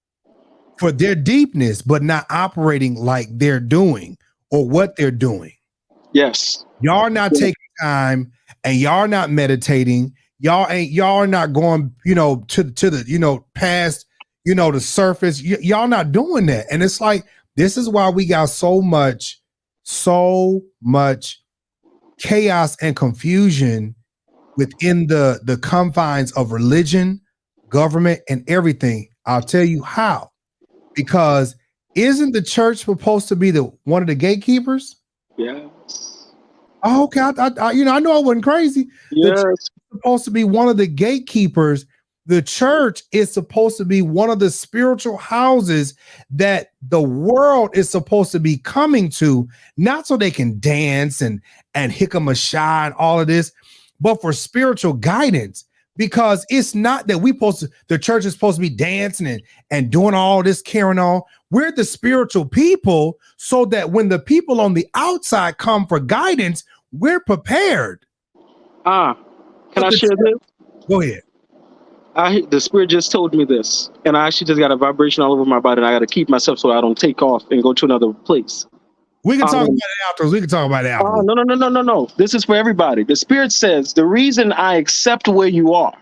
S2: for their deepness, but not operating like they're doing or what they're doing.
S3: Yes.
S2: Y'all are not taking time, and y'all are not meditating. Y'all are not going, you know, to the, you know, past, you know, the surface. Y'all not doing that. And it's like, this is why we got so much chaos and confusion within the confines of religion, government, and everything. I'll tell you how. Because isn't the church supposed to be one of the gatekeepers?
S3: Yes.
S2: Oh, okay. I you know, I know I wasn't crazy.
S3: Yes.
S2: The church is supposed to be one of the gatekeepers. The church is supposed to be one of the spiritual houses that the world is supposed to be coming to, not so they can dance and hickam-a-shy and all of this, but for spiritual guidance. Because it's not that the church is supposed to be dancing and doing all this, carrying on. We're the spiritual people, so that when the people on the outside come for guidance, we're prepared.
S3: Can I share this?
S2: Go ahead.
S3: The spirit just told me this, and I actually just got a vibration all over my body, and I got to keep myself so I don't take off and go to another place.
S2: We can talk about it afterwards. We can talk about it afterwards.
S3: No. This is for everybody. The spirit says the reason I accept where you are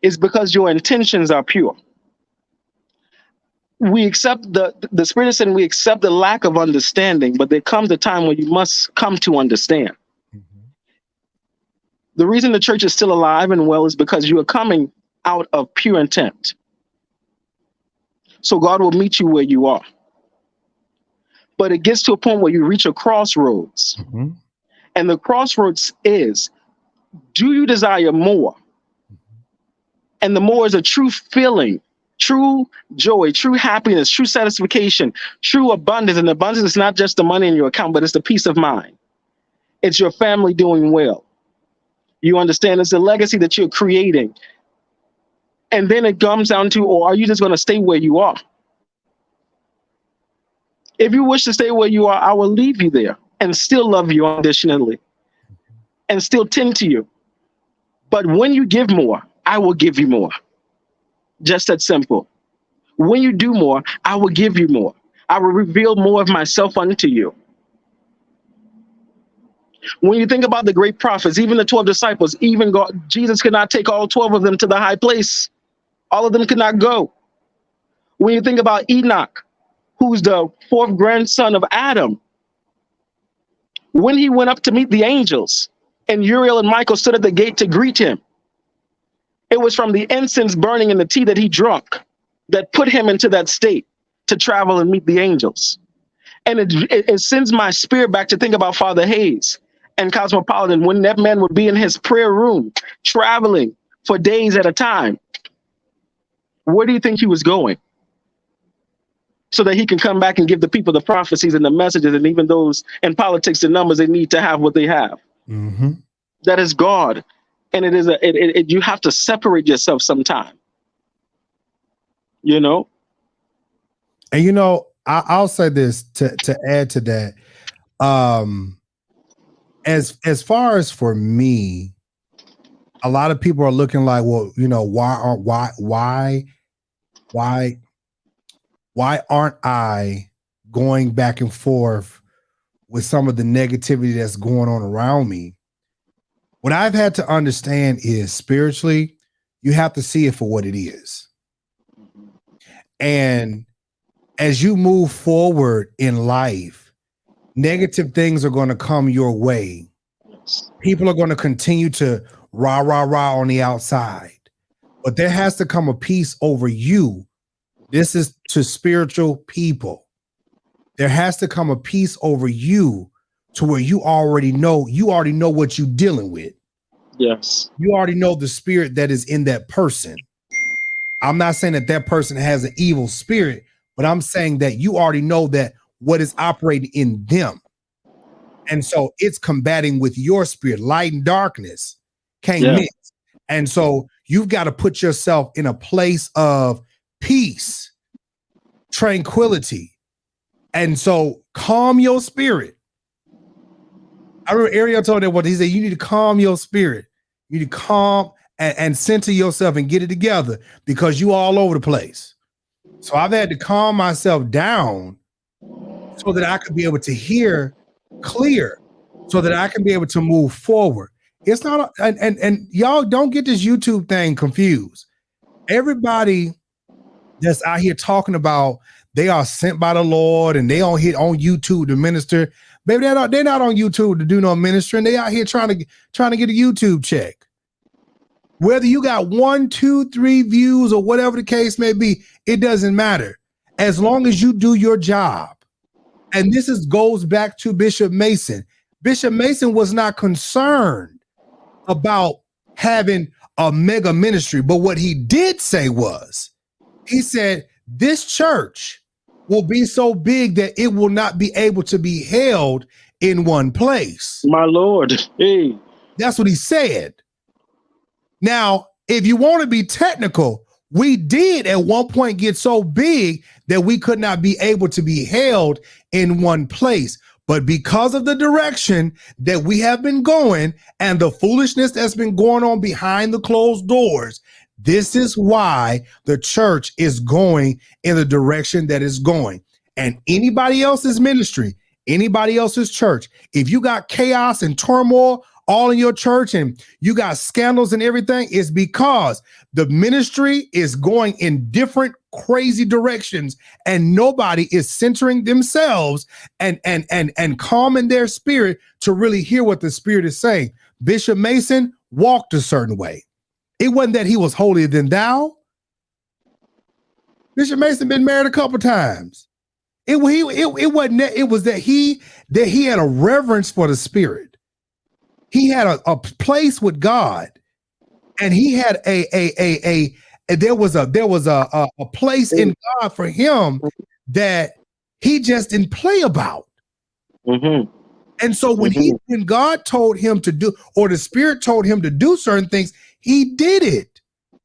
S3: is because your intentions are pure. We accept the spirit is saying we accept the lack of understanding, but there comes a time when you must come to understand. Mm-hmm. The reason the church is still alive and well is because you are coming out of pure intent. So God will meet you where you are. But it gets to a point where you reach a crossroads. Mm-hmm. And the crossroads is, do you desire more? And the more is a true feeling, true joy, true happiness, true satisfaction, true abundance. And abundance is not just the money in your account, but it's the peace of mind. It's your family doing well. You understand it's the legacy that you're creating. And then it comes down to, or are you just going to stay where you are? If you wish to stay where you are, I will leave you there and still love you unconditionally and still tend to you. But when you give more, I will give you more. Just that simple. When you do more, I will give you more. I will reveal more of myself unto you. When you think about the great prophets, even the 12 disciples, even God, Jesus could not take all 12 of them to the high place. All of them could not go. When you think about Enoch, who's the fourth grandson of Adam, when he went up to meet the angels and Uriel and Michael stood at the gate to greet him, it was from the incense burning in the tea that he drank that put him into that state to travel and meet the angels. And it sends my spirit back to think about Father Hayes and Cosmopolitan, when that man would be in his prayer room traveling for days at a time. Where do you think he was going? So that he can come back and give the people the prophecies and the messages, and even those in politics, the numbers they need to have what they have. Mm-hmm. That is God. And it is you have to separate yourself sometime. You know?
S2: And you know, I'll say this to add to that. As far as for me, a lot of people are looking like, well, you know, why aren't I going back and forth with some of the negativity that's going on around me? What I've had to understand is, spiritually, you have to see it for what it is. And as you move forward in life, negative things are going to come your way. People are going to continue to rah on the outside, but there has to come a peace over you. This is to spiritual people. There has to come a peace over you to where you already know what you're dealing with.
S3: Yes.
S2: You already know the spirit that is in that person. I'm not saying that person has an evil spirit, but I'm saying that you already know that what is operating in them. And so it's combating with your spirit. Light and darkness can't mix. And so you've got to put yourself in a place of peace, tranquility. And so calm your spirit. I remember Ariel told that what he said, you need to calm your spirit. You need to calm and center yourself and get it together because you all over the place. So I've had to calm myself down so that I could be able to hear clear, so that I can be able to move forward. It's not, and y'all don't get this YouTube thing confused. Everybody that's out here talking about they are sent by the Lord and they on YouTube to minister. Baby, they're not on YouTube to do no ministering. They out here trying to get a YouTube check. Whether you got 1, 2, 3 views or whatever the case may be, it doesn't matter. As long as you do your job. And this goes back to Bishop Mason. Bishop Mason was not concerned about having a mega ministry. But what he did say was, he said, this church will be so big that it will not be able to be held in one place.
S3: My Lord. Hey.
S2: That's what he said. Now, if you want to be technical, we did at one point get so big that we could not be able to be held in one place. But because of the direction that we have been going and the foolishness that's been going on behind the closed doors, this is why the church is going in the direction that it's going. And anybody else's ministry, anybody else's church, if you got chaos and turmoil all in your church and you got scandals and everything, it's because the ministry is going in different crazy directions and nobody is centering themselves and calming their spirit to really hear what the spirit is saying. Bishop Mason walked a certain way. It wasn't that he was holier than thou. Bishop Mason been married a couple times. It wasn't that. It was that he had a reverence for the spirit. He had a place with God, and he had there was a place in God for him that he just didn't play about. Mm-hmm. And so when God told him to do, or the Spirit told him to do certain things, he did it.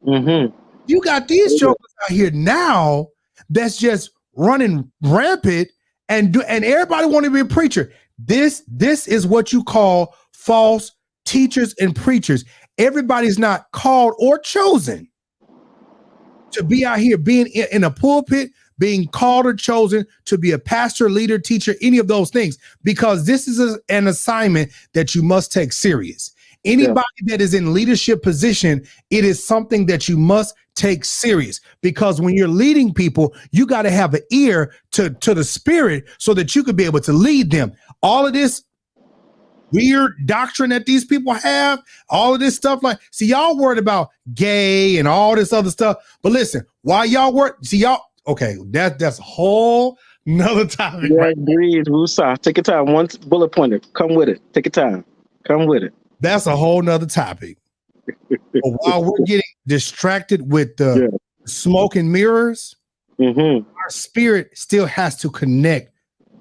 S2: Mm-hmm. You got these jokers out here now that's just running rampant and everybody want to be a preacher. This is what you call false teachers and preachers. Everybody's not called or chosen to be out here being in a pulpit, being called or chosen to be a pastor, leader, teacher, any of those things, because this is an assignment that you must take serious. Anybody that is in leadership position, it is something that you must take serious, because when you're leading people, you got to have an ear to the spirit so that you could be able to lead them. All of this weird doctrine that these people have, all of this stuff, like, see, y'all worried about gay and all this other stuff. But listen, why y'all okay, that's a whole nother topic.
S3: Yeah, agreed. Woosah. Take your time. One bullet pointer. Come with it. Take your time. Come with it.
S2: That's a whole nother topic. But while we're getting distracted with the smoke and mirrors, our spirit still has to connect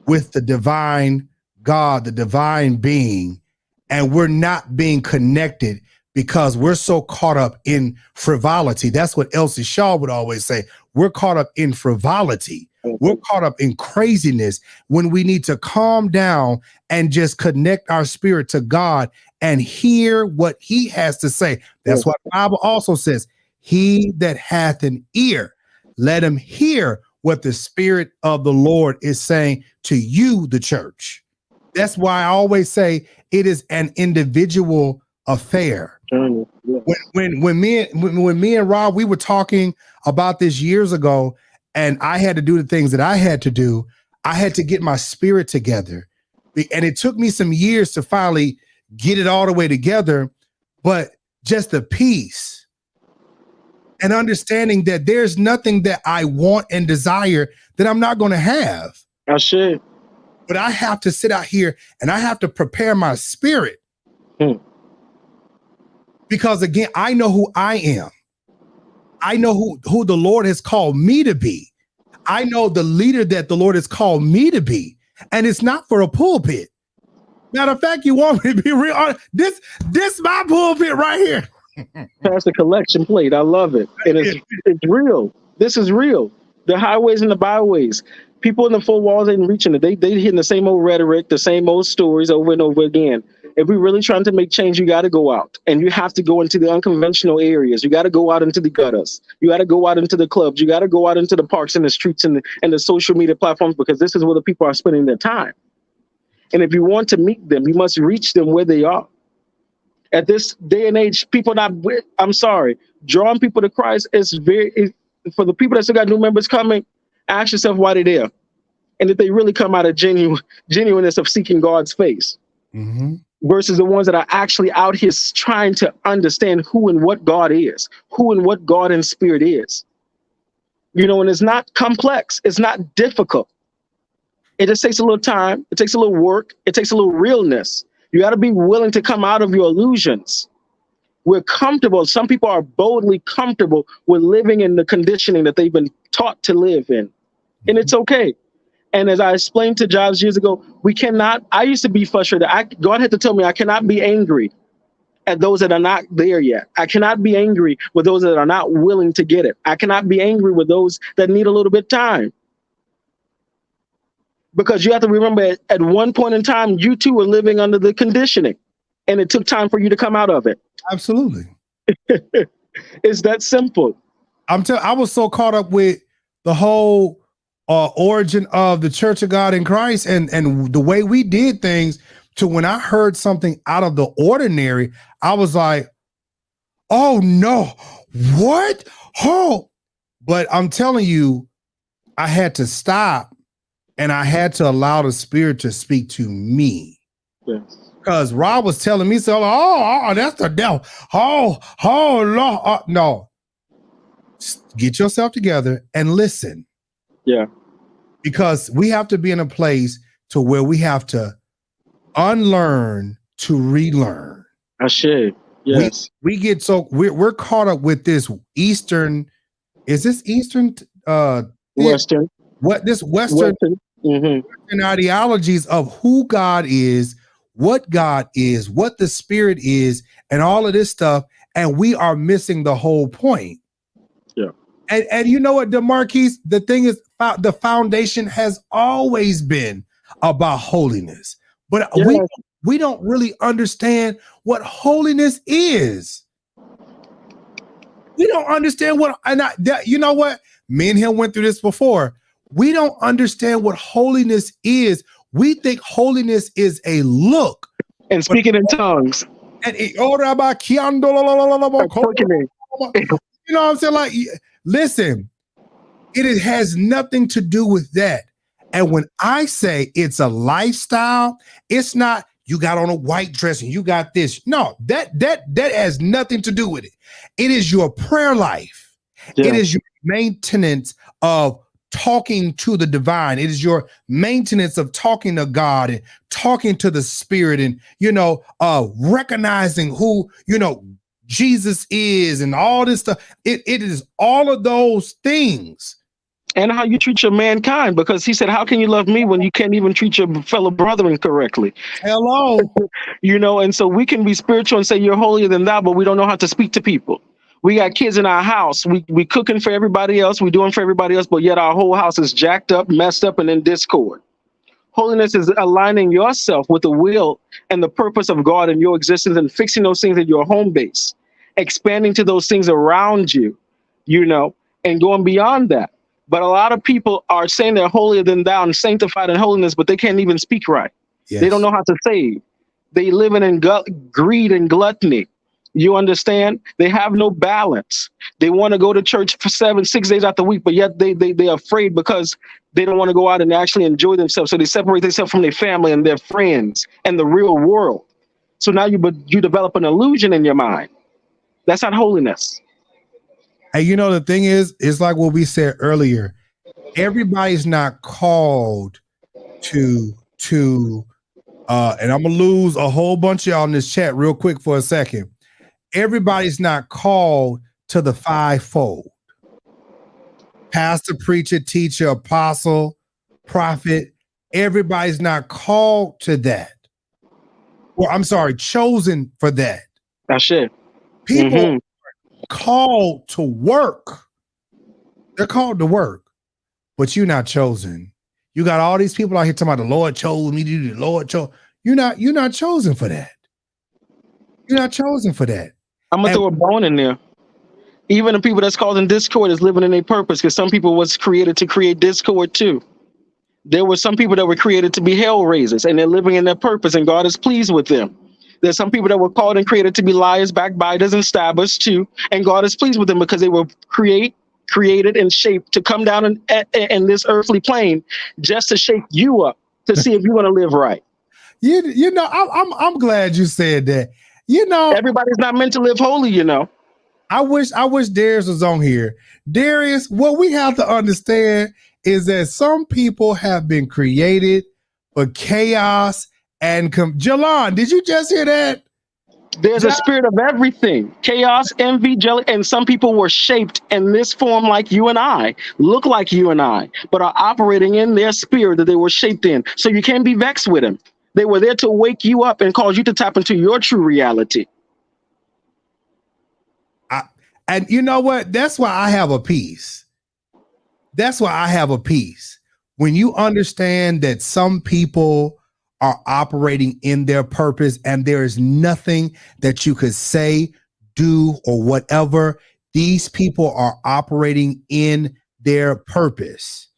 S2: with the divine God, the divine being, and we're not being connected because we're so caught up in frivolity. That's what Elsie Shaw would always say. We're caught up in frivolity. We're caught up in craziness when we need to calm down and just connect our spirit to God and hear what he has to say. That's what the Bible also says. He that hath an ear, let him hear what the Spirit of the Lord is saying to you, the church. That's why I always say it is an individual affair. When me and Rob, we were talking about this years ago, and I had to do the things that I had to do. I had to get my spirit together, and it took me some years to finally get it all the way together. But just the peace and understanding that there's nothing that I want and desire that I'm not going to have.
S3: I should.
S2: But I have to sit out here and I have to prepare my spirit. Because again, I know who I am. I know who the Lord has called me to be. I know the leader that the Lord has called me to be. And it's not for a pulpit. Matter of fact, you want me to be real honest. This my pulpit right here.
S3: That's the collection plate. I love it. And it's real. This is real. The highways and the byways. People in the four walls ain't reaching it. They hitting the same old rhetoric, the same old stories over and over again. If we're really trying to make change, you got to go out, and you have to go into the unconventional areas. You got to go out into the gutters. You got to go out into the clubs. You got to go out into the parks and the streets and the social media platforms, because this is where the people are spending their time. And if you want to meet them, you must reach them where they are. At this day and age, I'm sorry, drawing people to Christ is for the people that still got new members coming, ask yourself why they're there. And if they really come out of genuineness of seeking God's face. Mm-hmm. Versus the ones that are actually out here trying to understand who and what God is, who and what God in spirit is. And it's not complex. It's not difficult. It just takes a little time. It takes a little work. It takes a little realness. You got to be willing to come out of your illusions. We're comfortable. Some people are boldly comfortable with living in the conditioning that they've been taught to live in. And it's okay. And as I explained to Jives years ago, I used to be frustrated. God had to tell me I cannot be angry at those that are not there yet. I cannot be angry with those that are not willing to get it. I cannot be angry with those that need a little bit of time. Because you have to remember, at one point in time, you too were living under the conditioning, and it took time for you to come out of it.
S2: Absolutely.
S3: It's that simple.
S2: I was so caught up with the whole origin of the Church of God in Christ and the way we did things, to when I heard something out of the ordinary, I was like, oh no, what? Oh, but I'm telling you, I had to stop and I had to allow the Spirit to speak to me. Yes. Because Rob was telling me, so, oh, that's the devil. Oh, Lord. No. Get yourself together and listen.
S3: Yeah.
S2: Because we have to be in a place to where we have to unlearn to relearn.
S3: I should. Yes.
S2: We're caught up with this Eastern. Is this Eastern?
S3: Western.
S2: Western ideologies of who God is, what the Spirit is, and all of this stuff, and we are missing the whole point.
S3: Yeah.
S2: And you know what, DeMarquise, the thing is, the foundation has always been about holiness, but yes, we don't really understand what holiness is. We don't understand you know what? Me and him went through this before. We don't understand what holiness is. We think holiness is a look.
S3: And speaking in tongues.
S2: And you know what I'm saying? Like, listen, it has nothing to do with that. And when I say it's a lifestyle, it's not you got on a white dress and you got this. No, that has nothing to do with it. It is your prayer life. Yeah. It is your maintenance of talking to the divine. It is your maintenance of talking to God and talking to the Spirit and, recognizing who, Jesus is and all this stuff. It is all of those things.
S3: And how you treat your mankind, because he said, how can you love me when you can't even treat your fellow brethren correctly?
S2: Hello.
S3: And so we can be spiritual and say you're holier than thou, but we don't know how to speak to people. We got kids in our house. We cooking for everybody else. We doing for everybody else, but yet our whole house is jacked up, messed up, and in discord. Holiness is aligning yourself with the will and the purpose of God in your existence and fixing those things at your home base, expanding to those things around you, and going beyond that. But a lot of people are saying they're holier than thou and sanctified in holiness, but they can't even speak right. Yes. They don't know how to save. They live in greed and gluttony. You understand? They have no balance. They want to go to church for 6 days out the week, but yet they're afraid because they don't want to go out and actually enjoy themselves. So they separate themselves from their family and their friends and the real world. So now you develop an illusion in your mind. That's not holiness.
S2: And the thing is, it's like what we said earlier. Everybody's not called to to and I'm gonna lose a whole bunch of y'all in this chat real quick for a second. Everybody's not called to the fivefold. Pastor, preacher, teacher, apostle, prophet. Everybody's not called to that. Well, I'm sorry, chosen for that.
S3: That's it.
S2: People called to work. They're called to work, but you're not chosen. You got all these people out here talking about the Lord chose me to do the Lord chose. You're not chosen for that. You're not chosen for that.
S3: I'm gonna throw a bone in there. Even the people that's causing discord is living in their purpose, because some people was created to create discord too. There were some people that were created to be hell raisers, and they're living in their purpose, and God is pleased with them. There's some people that were called and created to be liars, backbiters, and stabbers too, and God is pleased with them because they were created and shaped to come down in this earthly plane just to shake you up to see if you're going to live right.
S2: You know, I'm glad you said that. You know,
S3: everybody's not meant to live holy. You know,
S2: I wish Darius was on here. Darius, what we have to understand is that some people have been created for chaos and Jalon, did you just hear that?
S3: There's a spirit of everything, chaos, envy, jealousy, and some people were shaped in this form like you and I, look like you and I, but are operating in their spirit that they were shaped in. So you can't be vexed with them. They were there to wake you up and cause you to tap into your true reality.
S2: And you know what? That's why I have a peace. That's why I have a peace. When you understand that some people are operating in their purpose and there is nothing that you could say, do, or whatever. These people are operating in their purpose.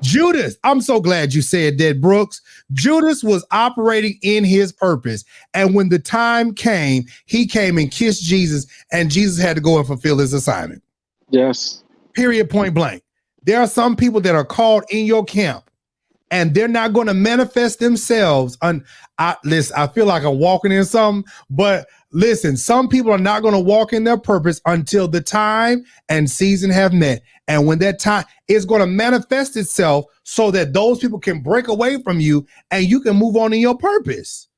S2: Judas, I'm so glad you said that, Brooks. Judas was operating in his purpose. And when the time came, he came and kissed Jesus, and Jesus had to go and fulfill his assignment.
S3: Yes.
S2: Period, point blank. There are some people that are called in your camp, and they're not going to manifest themselves. Listen, I feel like I'm walking in something, but listen, some people are not going to walk in their purpose until the time and season have met. And when that time is going to manifest itself so that those people can break away from you and you can move on in your purpose.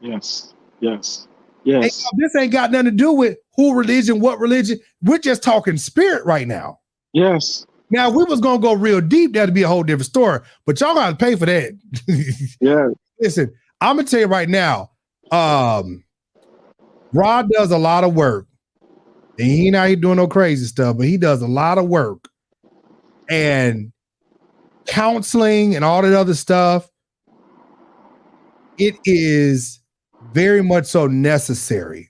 S3: Yes, yes, yes.
S2: And this ain't got nothing to do with who religion, what religion. We're just talking spirit right now.
S3: Yes.
S2: Now, if we was going to go real deep, that'd be a whole different story, but y'all got to pay for that.
S3: Yeah.
S2: Listen, I'm going to tell you right now, Rod does a lot of work, and he not here doing no crazy stuff, but he does a lot of work and counseling and all that other stuff. It is very much so necessary.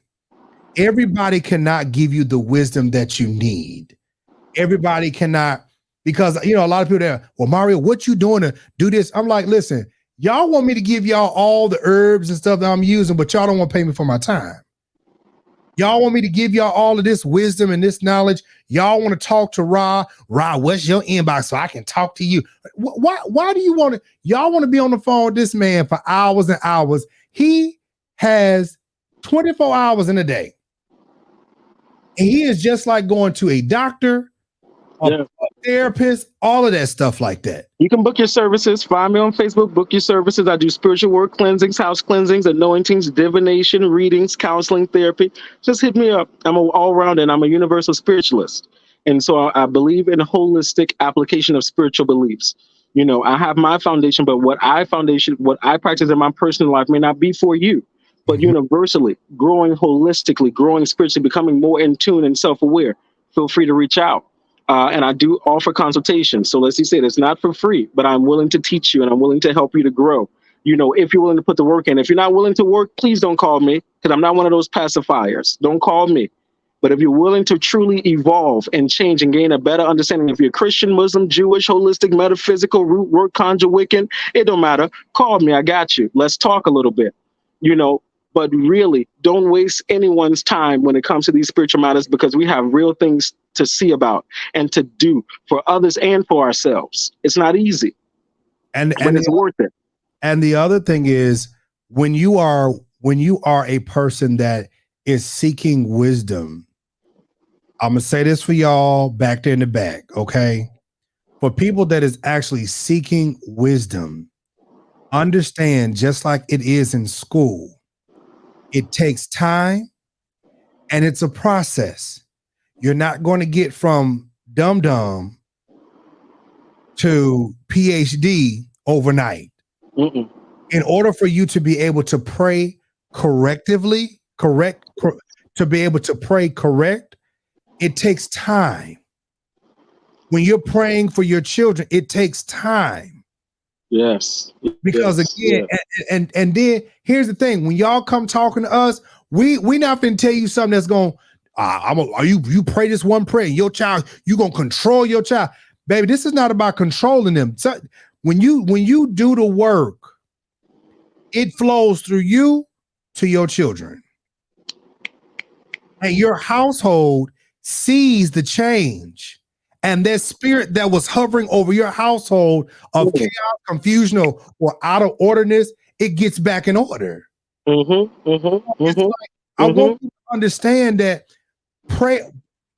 S2: Everybody cannot give you the wisdom that you need. Everybody cannot, because, you know, a lot of people there, well, Mario, what you doing to do this? I'm like, listen, y'all want me to give y'all all the herbs and stuff that I'm using, but y'all don't want to pay me for my time. Y'all want me to give y'all all of this wisdom and this knowledge. Y'all want to talk to Ra. Ra, what's your inbox so I can talk to you? Why do you want to? Y'all want to be on the phone with this man for hours and hours. He has 24 hours in a day. And he is just like going to a doctor, a therapist, all of that stuff like that.
S3: You can book your services. Find me on Facebook, book your services. I do spiritual work, cleansings, house cleansings, anointings, divination, readings, counseling, therapy. Just hit me up. I'm an all-rounder and I'm a universal spiritualist. And so I believe in a holistic application of spiritual beliefs. You know, I have my foundation, but what I practice in my personal life may not be for you. But universally, growing holistically, growing spiritually, becoming more in tune and self-aware, feel free to reach out. And I do offer consultations. So let's just say it's not for free, but I'm willing to teach you and I'm willing to help you to grow. You know, if you're willing to put the work in. If you're not willing to work, please don't call me, because I'm not one of those pacifiers. Don't call me. But if you're willing to truly evolve and change and gain a better understanding, if you're Christian, Muslim, Jewish, holistic, metaphysical, root work, conjure, Wiccan, it don't matter. Call me. I got you. Let's talk a little bit. You know, but really, don't waste anyone's time when it comes to these spiritual matters, because we have real things to see about and to do for others and for ourselves. It's not easy, but it's worth it.
S2: And the other thing is, when you are a person that is seeking wisdom, I'm gonna say this for y'all back there in the back, okay? For people that is actually seeking wisdom, understand, just like it is in school, it takes time and it's a process. You're not going to get from dum-dum to PhD overnight.
S3: Mm-mm.
S2: In order for you to be able to pray correctively, to be able to pray correct, it takes time. When you're praying for your children, it takes time.
S3: Yes.
S2: Because again, and then here's the thing: when y'all come talking to us, we not finna tell you something that's going. You pray this one prayer, your child, you gonna control your child, baby. This is not about controlling them. So when you do the work, it flows through you to your children, and your household sees the change. And that spirit that was hovering over your household of chaos, confusion, or out of orderness, it gets back in order. I want you to understand that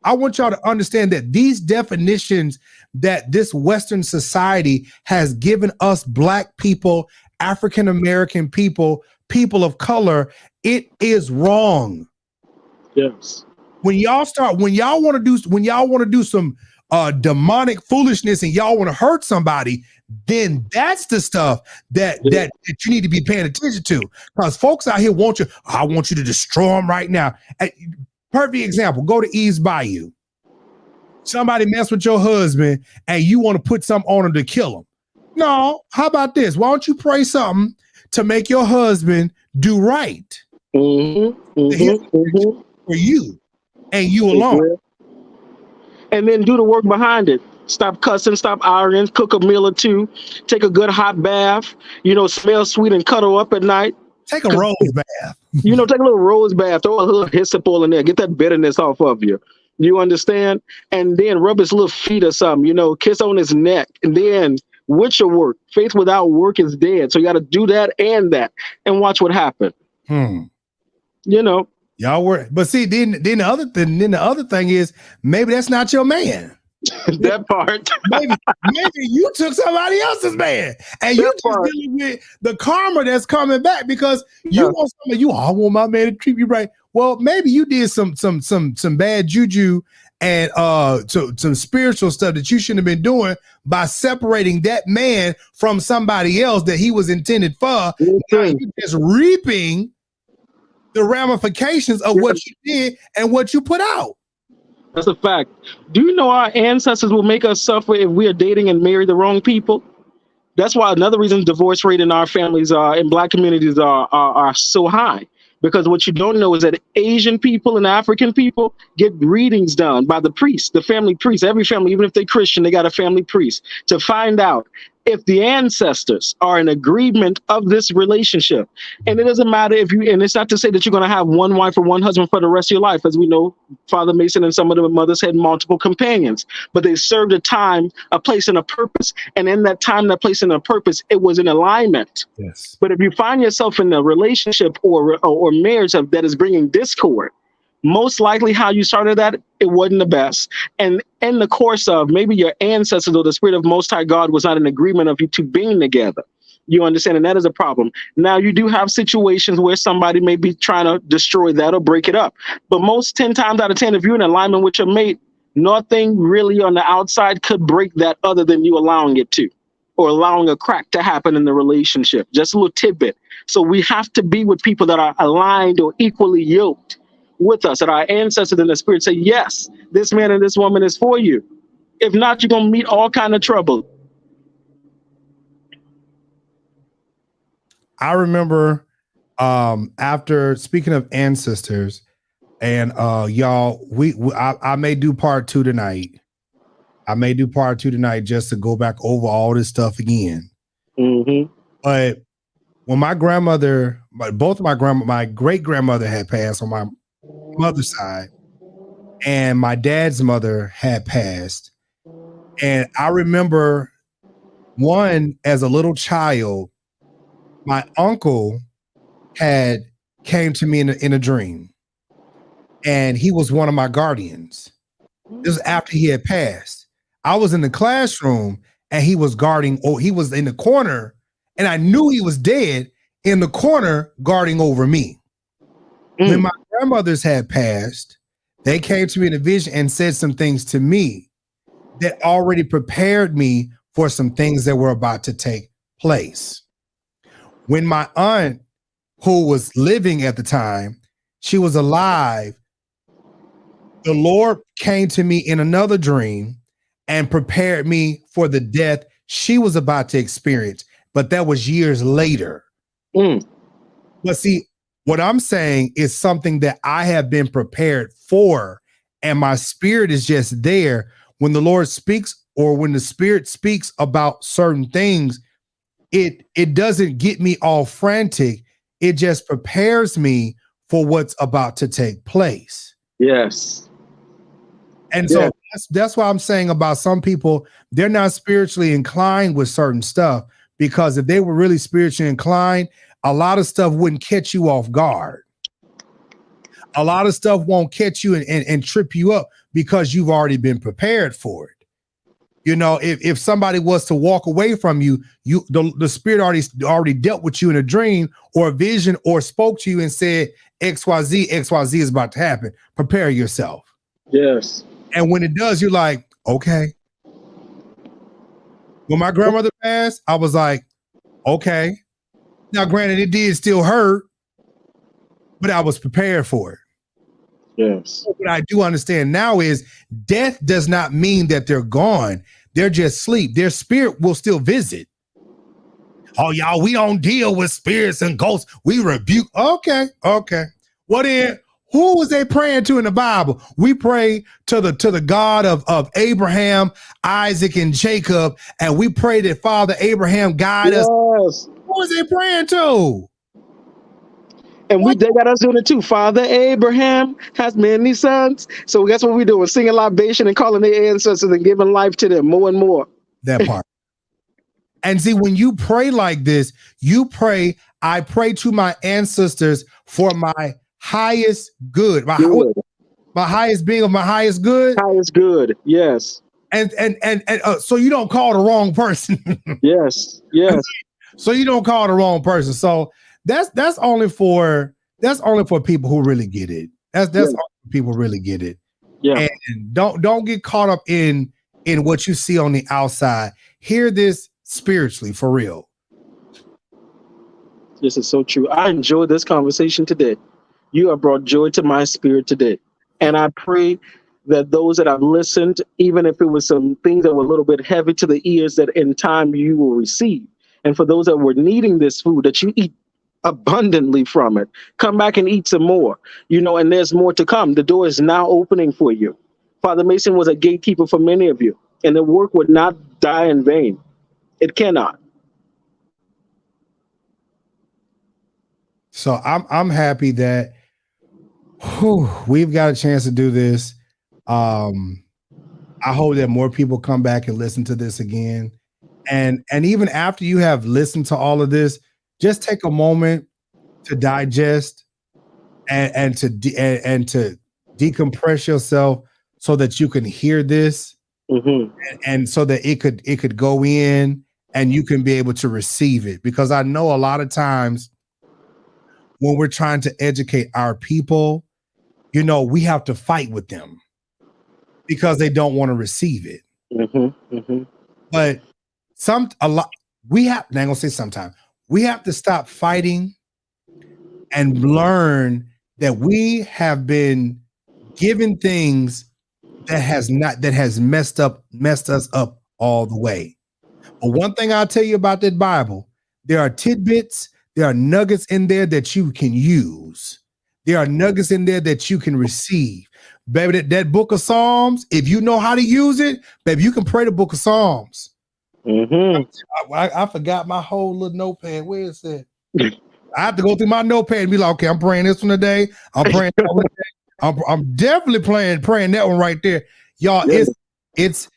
S2: I want y'all to understand that these definitions that this Western society has given us Black people, African American people, people of color, it is wrong.
S3: Yes.
S2: When y'all want to do some demonic foolishness and y'all want to hurt somebody, then that's the stuff that you need to be paying attention to. Because folks out here I want you to destroy them right now. Perfect example, go to Eve's Bayou. Somebody mess with your husband and you want to put something on him to kill him. No, how about this? Why don't you pray something to make your husband do right? For you and you alone.
S3: And then do the work behind it. Stop cussing, stop arguing, cook a meal or two, take a good hot bath, smell sweet and cuddle up at night.
S2: Take a rose bath.
S3: Take a little rose bath, throw a little hyssop oil in there, get that bitterness off of you. You understand? And then rub his little feet or something, kiss on his neck. And then with your work, faith without work is dead. So you got to do that and watch what happens.
S2: Y'all were, but see, then the other thing is maybe that's not your man.
S3: That part.
S2: maybe you took somebody else's man, and you just dealing with the karma that's coming back because you want somebody. I want my man to treat you right. Well, maybe you did some bad juju and some spiritual stuff that you shouldn't have been doing by separating that man from somebody else that he was intended for. Now you're just reaping the ramifications of what you did and what you put out.
S3: That's a fact. Do you know our ancestors will make us suffer if we are dating and marry the wrong people? That's why another reason divorce rate in our families in Black communities are so high. Because what you don't know is that Asian people and African people get readings done by the priest, the family priest. Every family, even if they're Christian, they got a family priest to find out if the ancestors are in agreement of this relationship. And it doesn't matter and it's not to say that you're going to have one wife or one husband for the rest of your life. As we know, Father Mason and some of the mothers had multiple companions, but they served a time, a place, and a purpose. And in that time, that place, and a purpose, it was in alignment.
S2: Yes.
S3: But if you find yourself in a relationship or marriage that is bringing discord, most likely how you started that, it wasn't the best. And in the course of maybe your ancestors or the spirit of Most High God was not in agreement of you two being together. You understand? And that is a problem. Now, you do have situations where somebody may be trying to destroy that or break it up. But most 10 times out of 10, if you're in alignment with your mate, nothing really on the outside could break that other than you allowing it to, or allowing a crack to happen in the relationship. Just a little tidbit. So we have to be with people that are aligned or equally yoked with us, that our ancestors in the spirit say, yes, this man and this woman is for you. If not, you're going to meet all kind of trouble.
S2: I remember after speaking of ancestors, and y'all, I may do part 2 tonight. I may do part 2 tonight just to go back over all this stuff again. But when my grandmother, my great grandmother had passed on my mother's side, and my dad's mother had passed, and I remember as a little child, my uncle came to me in a dream, and he was one of my guardians. This was after he had passed. I was in the classroom and he was guarding, or he was in the corner and I knew he was dead in the corner guarding over me. When my grandmothers had passed, they came to me in a vision and said some things to me that already prepared me for some things that were about to take place. When my aunt, who was living at the time, she was alive, the Lord came to me in another dream and prepared me for the death she was about to experience. But that was years later. But see, what I'm saying is something that I have been prepared for, and my spirit is just there. When the Lord speaks, or when the Spirit speaks about certain things, it doesn't get me all frantic. It just prepares me for what's about to take place.
S3: Yes.
S2: And so that's why I'm saying about some people, they're not spiritually inclined with certain stuff, because if they were really spiritually inclined, a lot of stuff wouldn't catch you off guard. A lot of stuff won't catch you and trip you up because you've already been prepared for it. You know, if somebody was to walk away from you, the Spirit already dealt with you in a dream or a vision, or spoke to you and said, XYZ is about to happen. Prepare yourself.
S3: Yes.
S2: And when it does, you're like, okay. When my grandmother passed, I was like, okay. Now, granted, it did still hurt, but I was prepared for it.
S3: Yes.
S2: What I do understand now is death does not mean that they're gone. They're just asleep. Their spirit will still visit. Oh, y'all, we don't deal with spirits and ghosts. We rebuke. Okay. Well, then, who was they praying to in the Bible? We pray to the God of Abraham, Isaac, and Jacob, and we pray that Father Abraham guide us. Who was they praying to?
S3: And they got us doing it too. Father Abraham has many sons. So guess what we doing? Singing libation and calling their ancestors and giving life to them more and more.
S2: That part. And see, when you pray like this, you pray, I pray to my ancestors for my highest good. My highest being of my highest good.
S3: Highest good, yes.
S2: And so you don't call the wrong person.
S3: Yes.
S2: So you don't call the wrong person. So that's only for people who really get it. That's only for people who really get it.
S3: Yeah.
S2: And don't get caught up in what you see on the outside. Hear this spiritually, for real.
S3: This is so true. I enjoyed this conversation today. You have brought joy to my spirit today. And I pray that those that have listened, even if it was some things that were a little bit heavy to the ears, that in time you will receive. And for those that were needing this food, that you eat abundantly from it. Come back and eat some more, and there's more to come. The door is now opening for you. Father Mason was a gatekeeper for many of you, and the work would not die in vain. It cannot.
S2: So I'm happy that we've got a chance to do this. I hope that more people come back and listen to this again. And even after you have listened to all of this, just take a moment to digest and to decompress yourself so that you can hear this, and so that it could go in and you can be able to receive it. Because I know a lot of times when we're trying to educate our people, we have to fight with them because they don't want to receive it. But we have to stop fighting and learn that we have been given things that has messed us up all the way. But one thing I'll tell you about that Bible, there are tidbits, there are nuggets in there that you can use. There are nuggets in there that you can receive. Baby, that book of Psalms, if you know how to use it, baby, you can pray the book of Psalms. I forgot my whole little notepad. Where is it? I have to go through my notepad and be like, okay, I'm praying this one today. I'm praying that one today. I'm definitely praying that one right there. Y'all, it's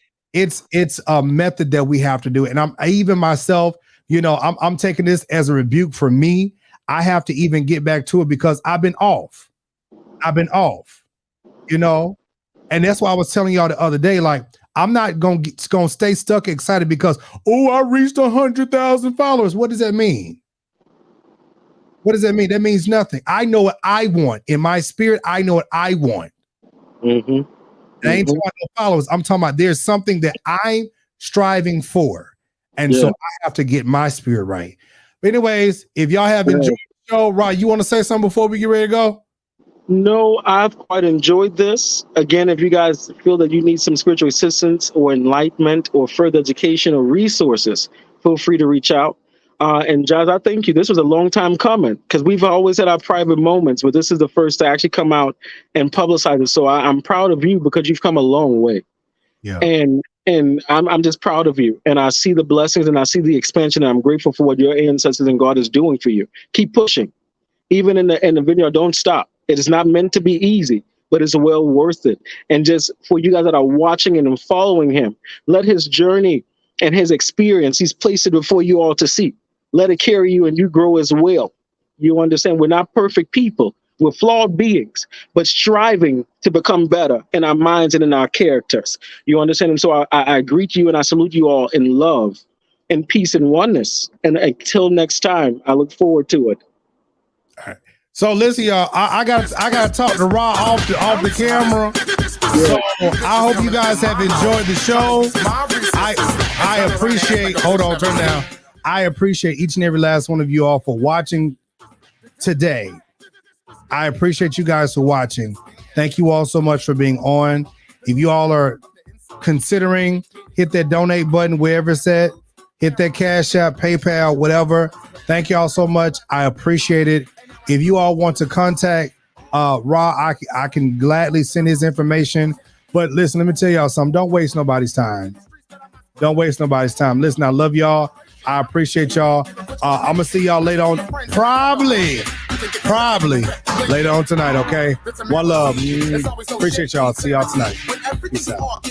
S2: a method that we have to do. And I even myself, I'm taking this as a rebuke for me. I have to even get back to it because I've been off. And that's why I was telling y'all the other day, like, I'm not gonna stay stuck excited because I reached 100,000 followers. What does that mean? What does that mean? That means nothing. I know what I want. In my spirit, I know what I want.
S3: Mm-hmm.
S2: I ain't talking about no followers. I'm talking about there's something that I'm striving for. And so I have to get my spirit right. But anyways, if y'all have enjoyed the show, Rod, you want to say something before we get ready to go?
S3: No, I've quite enjoyed this. Again, if you guys feel that you need some spiritual assistance or enlightenment or further education or resources, feel free to reach out. And Jives, I thank you. This was a long time coming because we've always had our private moments, but this is the first to actually come out and publicize it. So I'm proud of you because you've come a long way.
S2: Yeah.
S3: And I'm just proud of you. And I see the blessings and I see the expansion. And I'm grateful for what your ancestors and God is doing for you. Keep pushing. Even in the video, don't stop. It is not meant to be easy, but it's well worth it. And just for you guys that are watching and following him, let his journey and his experience, he's placed it before you all to see. Let it carry you and you grow as well. You understand? We're not perfect people. We're flawed beings, but striving to become better in our minds and in our characters. You understand? And so I greet you and I salute you all in love and peace and oneness. And until next time, I look forward to it.
S2: All right. So listen, y'all, I got to talk to Ra off the camera. So I hope you guys have enjoyed the show. I appreciate. Hold on, turn down. I appreciate each and every last one of you all for watching today. I appreciate you guys for watching. Thank you all so much for being on. If you all are considering, hit that donate button wherever it's at. Hit that Cash App, PayPal, whatever. Thank you all so much. I appreciate it. If you all want to contact Ra, I can gladly send his information. But listen, let me tell y'all something. Don't waste nobody's time. Don't waste nobody's time. Listen, I love y'all. I appreciate y'all. I'm going to see y'all later on. Probably later on tonight, okay? One love. Appreciate y'all. See y'all tonight. Peace out.